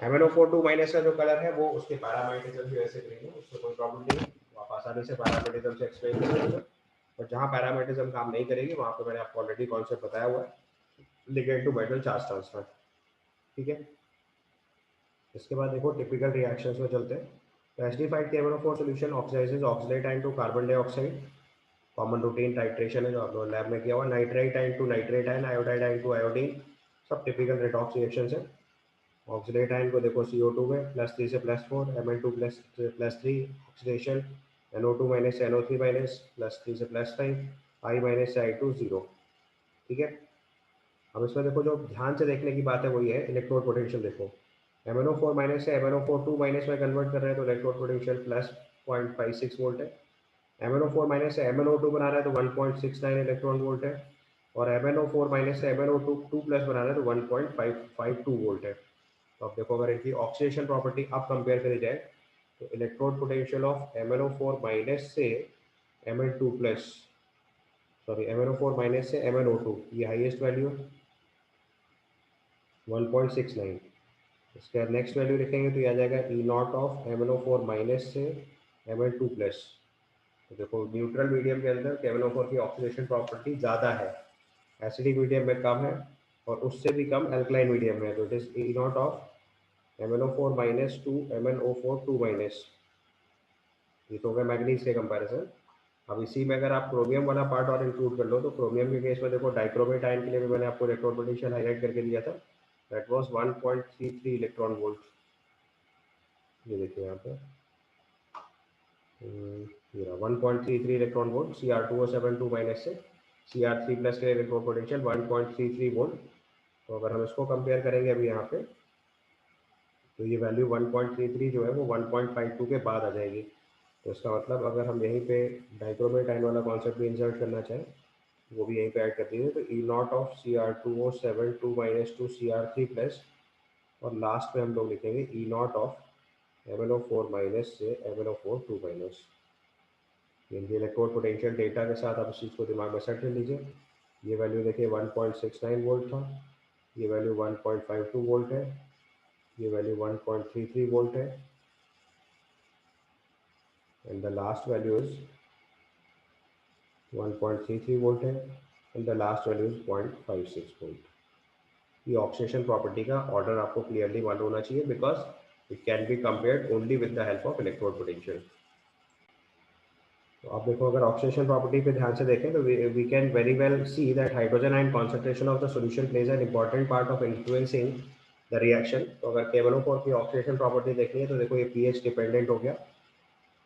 MnO4 2 minus का जो कलर है वो उसके पैरामैग्नेटिज्म की वजह से ग्रीन है, उससे कोई प्रॉब्लम नहीं है, वो आप आसानी से पैरामैग्नेटिज्म से एक्सप्लेन कर सकते हो। बट जहाँ पैरामैग्नेटिज्म काम नहीं करेगी वहाँ पे मैंने आपको ऑलरेडी कॉन्सेप्ट बताया हुआ है, ligand to metal charge transfer. ठीक है, इसके बाद देखो टिपिकल रिएक्शंस में चलते हैं। तो acidified KMnO4 solution oxidises oxalate ion to carbon dioxide. Common routine titration है जो आप लोग लैब में किया हुआ। Nitrite ion to nitrate ion, iodide ion to iodine, सब टिपिकल रेडॉक्स रिएक्शंस है। ऑक्सीडेट आयन को देखो CO2 में +3 से +4, Mn2+3 ऑक्सीडेशन, NO2 माइनस से NO3 माइनस, +3 से +5, I माइनस से I2 0। ठीक है, अब इसमें देखो जो ध्यान से देखने की बात है वो ये है, इलेक्ट्रोड पोटेंशियल देखो। MnO4 माइनस से MnO4 2 माइनस में कन्वर्ट कर रहे हैं तो इलेक्ट्रोड पोटेंशियल +0.56 वोल्ट है। MnO4 माइनस से MnO2 बना रहा है तो 1.69 इलेक्ट्रॉन वोल्ट है, और MnO4 माइनस से MnO2 2 प्लस बना रहा है तो 1.552 वोल्ट है। तो अब देखो अगर इनकी ऑक्सीडेशन प्रॉपर्टी अब कंपेयर करी जाए तो electrode potential of MnO4 minus से Mn2 plus, sorry MnO4 minus से MnO2, ये हाईएस्ट वैल्यू 1.69। इसका नेक्स्ट वैल्यू लिखेंगे तो ये आ जाएगा E not of MnO4 minus से Mn2 प्लस। तो देखो न्यूट्रल मीडियम के अंदर KMnO4 की ऑक्सीडेशन प्रॉपर्टी ज़्यादा है, एसिडिक मीडियम में कम है, और उससे भी कम एल्कलाइन मीडियम में। तो it is E not of MnO4 minus two MnO4 2 minus. ये तो हो गया मैग्नीज के कंपैरिजन। अब इसी में अगर आप क्रोमियम वाला पार्ट और इंक्लूड कर लो तो क्रोमियम के केस में देखो डाइक्रोमेट आयन के लिए भी मैंने आपको इलेक्ट्रॉन पोटेंशियल हाईलाइट करके दिया था, दैट वाज 1.33 इलेक्ट्रॉन वोल्ट। ये देखिए यहाँ पे 1.33 इलेक्ट्रॉन वोल्ट Cr2O7 2 माइनस से, Cr3 प्लस के इलेक्ट्रॉन पोटेंशियल 1.33 वोल्ट। तो अगर हम इसको कंपेयर करेंगे अभी यहाँ पे, तो ये वैल्यू 1.33 जो है वो 1.52 के बाद आ जाएगी। तो इसका मतलब अगर हम यहीं पे डाइक्रोमेट आयन वाला कॉन्सेप्ट भी इंसर्ट करना चाहें, वो भी यहीं पे ऐड कर दीजिए। तो E naught of Cr2O7 2 minus 2 Cr3 plus, और लास्ट में हम लोग लिखेंगे ई नॉट ऑफ MnO4 माइनस से MnO4 2 माइनस। इनकी इलेक्ट्रोड पोटेंशियल डेटा के साथ आप इस चीज़ को दिमाग में सेट कर लीजिए। ये वैल्यू देखिए 1.69 वोल्ट था, ये वैल्यू 1.52 वोल्ट है, ये वैल्यू 1.33 वोल्ट है, and the last value is 1.33 volt है, and the last value is 0.56 volt. ये ऑक्सीडेशन प्रॉपर्टी का ऑर्डर आपको क्लियरली मालूम होना चाहिए, because it can be compared only with the help of electrode potential. तो आप देखो, अगर ऑक्सीडेशन प्रॉपर्टी पे ध्यान से देखें तो we can very well see that hydrogen ion concentration of the solution plays an important part of influencing the reaction. तो अगर KMnO4 की ऑक्सीडेशन प्रॉपर्टी देखनी है तो देखो ये pH डिपेंडेंट हो गया।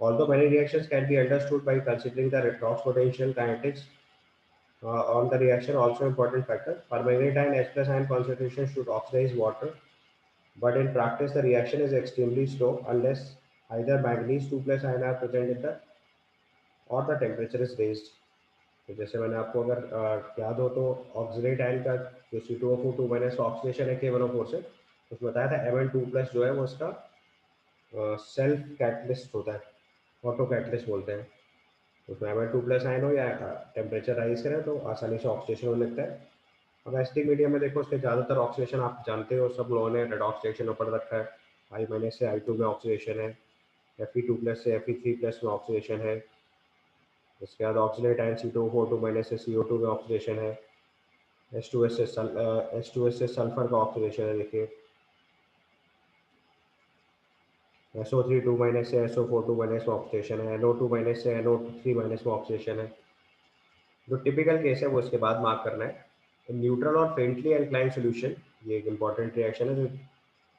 Although many reactions can be understood by considering the redox potential kinetics on the reaction, also important factor. Permanganate ion H plus ion concentration should oxidize water, but in practice the reaction is extremely slow unless either manganese 2 plus ion are present in the और the temperature is raised. तो जैसे मैंने आपको अगर याद हो तो oxidate ion का जो C2O4 2 माइनस ऑक्सीडेशन है K1O4 से, उसमें बताया था Mn2 प्लस जो है वो इसका सेल्फ कैटलिस्ट होता है, ऑटो कैटलिस्ट बोलते हैं। तो उसमें Mn2 प्लस आयन हो या टेम्परेचर राइज करे तो आसानी से ऑक्सीडेशन होने लगता है। अब एसिडिक मीडियम में देखो उसके ज़्यादातर ऑक्सीडेशन आप जानते हो, सब लोगों ने रेडॉक्स रिएक्शन में पढ़ रखा है। I माइनस से I2 में ऑक्सीडेशन है, Fe2 प्लस से Fe3 प्लस में ऑक्सीडेशन है। उसके बाद ऑक्सीडेट आयन C2O4 2 माइनस से CO2 में ऑक्सीडेशन है। H2S से सल्फर का ऑक्सीडेशन है, देखिए SO3 2 माइनस से SO4 2 माइनस में ऑक्सीडेशन है, NO2 माइनस से NO3 माइनस में ऑक्सीडेशन है। जो टिपिकल केस है वो इसके बाद मार्क करना है। न्यूट्रल और फेंटली एल्कलाइन सोल्यूशन, ये एक इंपॉर्टेंट रिएक्शन है जो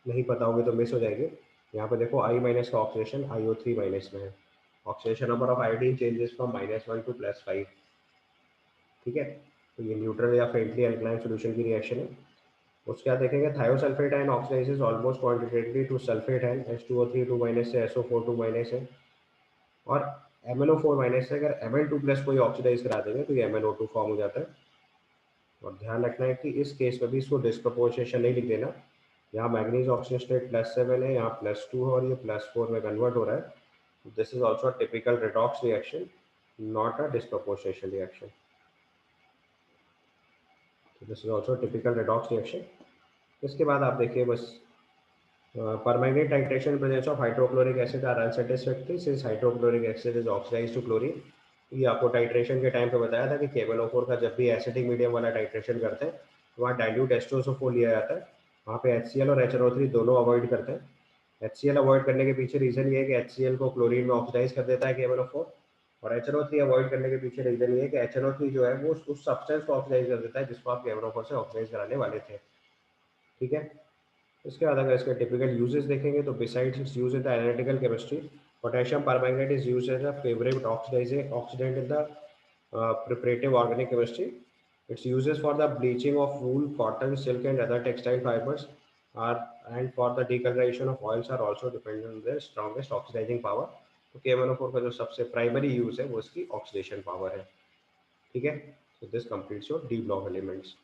नहीं पता होगी तो मिस हो जाएगी। यहाँ पे देखो I माइनस का ऑक्सीडेशन IO3 माइनस में है। Oxidation number of iodine changes from -1 to +5। ठीक है, तो ये न्यूट्रल या फेंटली एल्कलाइन सोल्यूशन की रिएक्शन है। उसके बाद देखेंगे thiosulphate ion oxidises almost quantitatively to sulphate ion H2O3 2 minus से SO4 2 माइनस है, और MnO4 माइनस से अगर Mn2 प्लस को ऑक्सीडाइज करा देंगे तो ये MnO2 फॉर्म हो जाता है। और ध्यान रखना है कि इस केस में भी इसको डिस्प्रपोर्शन नहीं लिख देना। यहाँ मैग्नीज ऑक्सीजन स्टेट +7 है, यहाँ +2 है और ये +4 में कन्वर्ट हो रहा है। This is also typical redox reaction, not a disproportion reaction. This is also typical redox reaction. इसके बाद आप देखिए बस permanganate titration in presence of hydrochloric acid are unsatisfactory since hydrochloric acid is oxidized to chlorine। ये आपको titration के time पे बताया था कि KMnO4 का जब भी एसिडिक मीडियम वाला टाइट्रेशन करते हैं तो वहाँ डाइल्यूट H2SO4 लिया जाता है, वहाँ पे HCl और HNO3 दोनों अवॉइड करते हैं। HCl अवॉइड करने के पीछे रीजन ये है कि HCl को क्लोरीन में ऑक्सीडाइज कर देता है KMnO4, और HNO3 अवॉइड करने के पीछे रीजन ये है कि HNO3 जो है वो उस सब्सटेंस को ऑक्सीडाइज कर देता है जिसको आप KMnO4 से ऑक्सीडाइज कराने वाले थे। ठीक है, इसके बाद अगर इसके टिपिकल यूजेस देखेंगे तो besides its use in the analytical chemistry, potassium permanganate is used as a favourite oxidant in the preparative organic chemistry. Its uses for the bleaching of wool, cotton, silk and other textile fibers are, and for the decolorization of oils are also dependent on their strongest oxidizing power। तो KMnO4 का जो सबसे primary use है वो इसकी oxidation power है। ठीक है, so this completes your D block elements।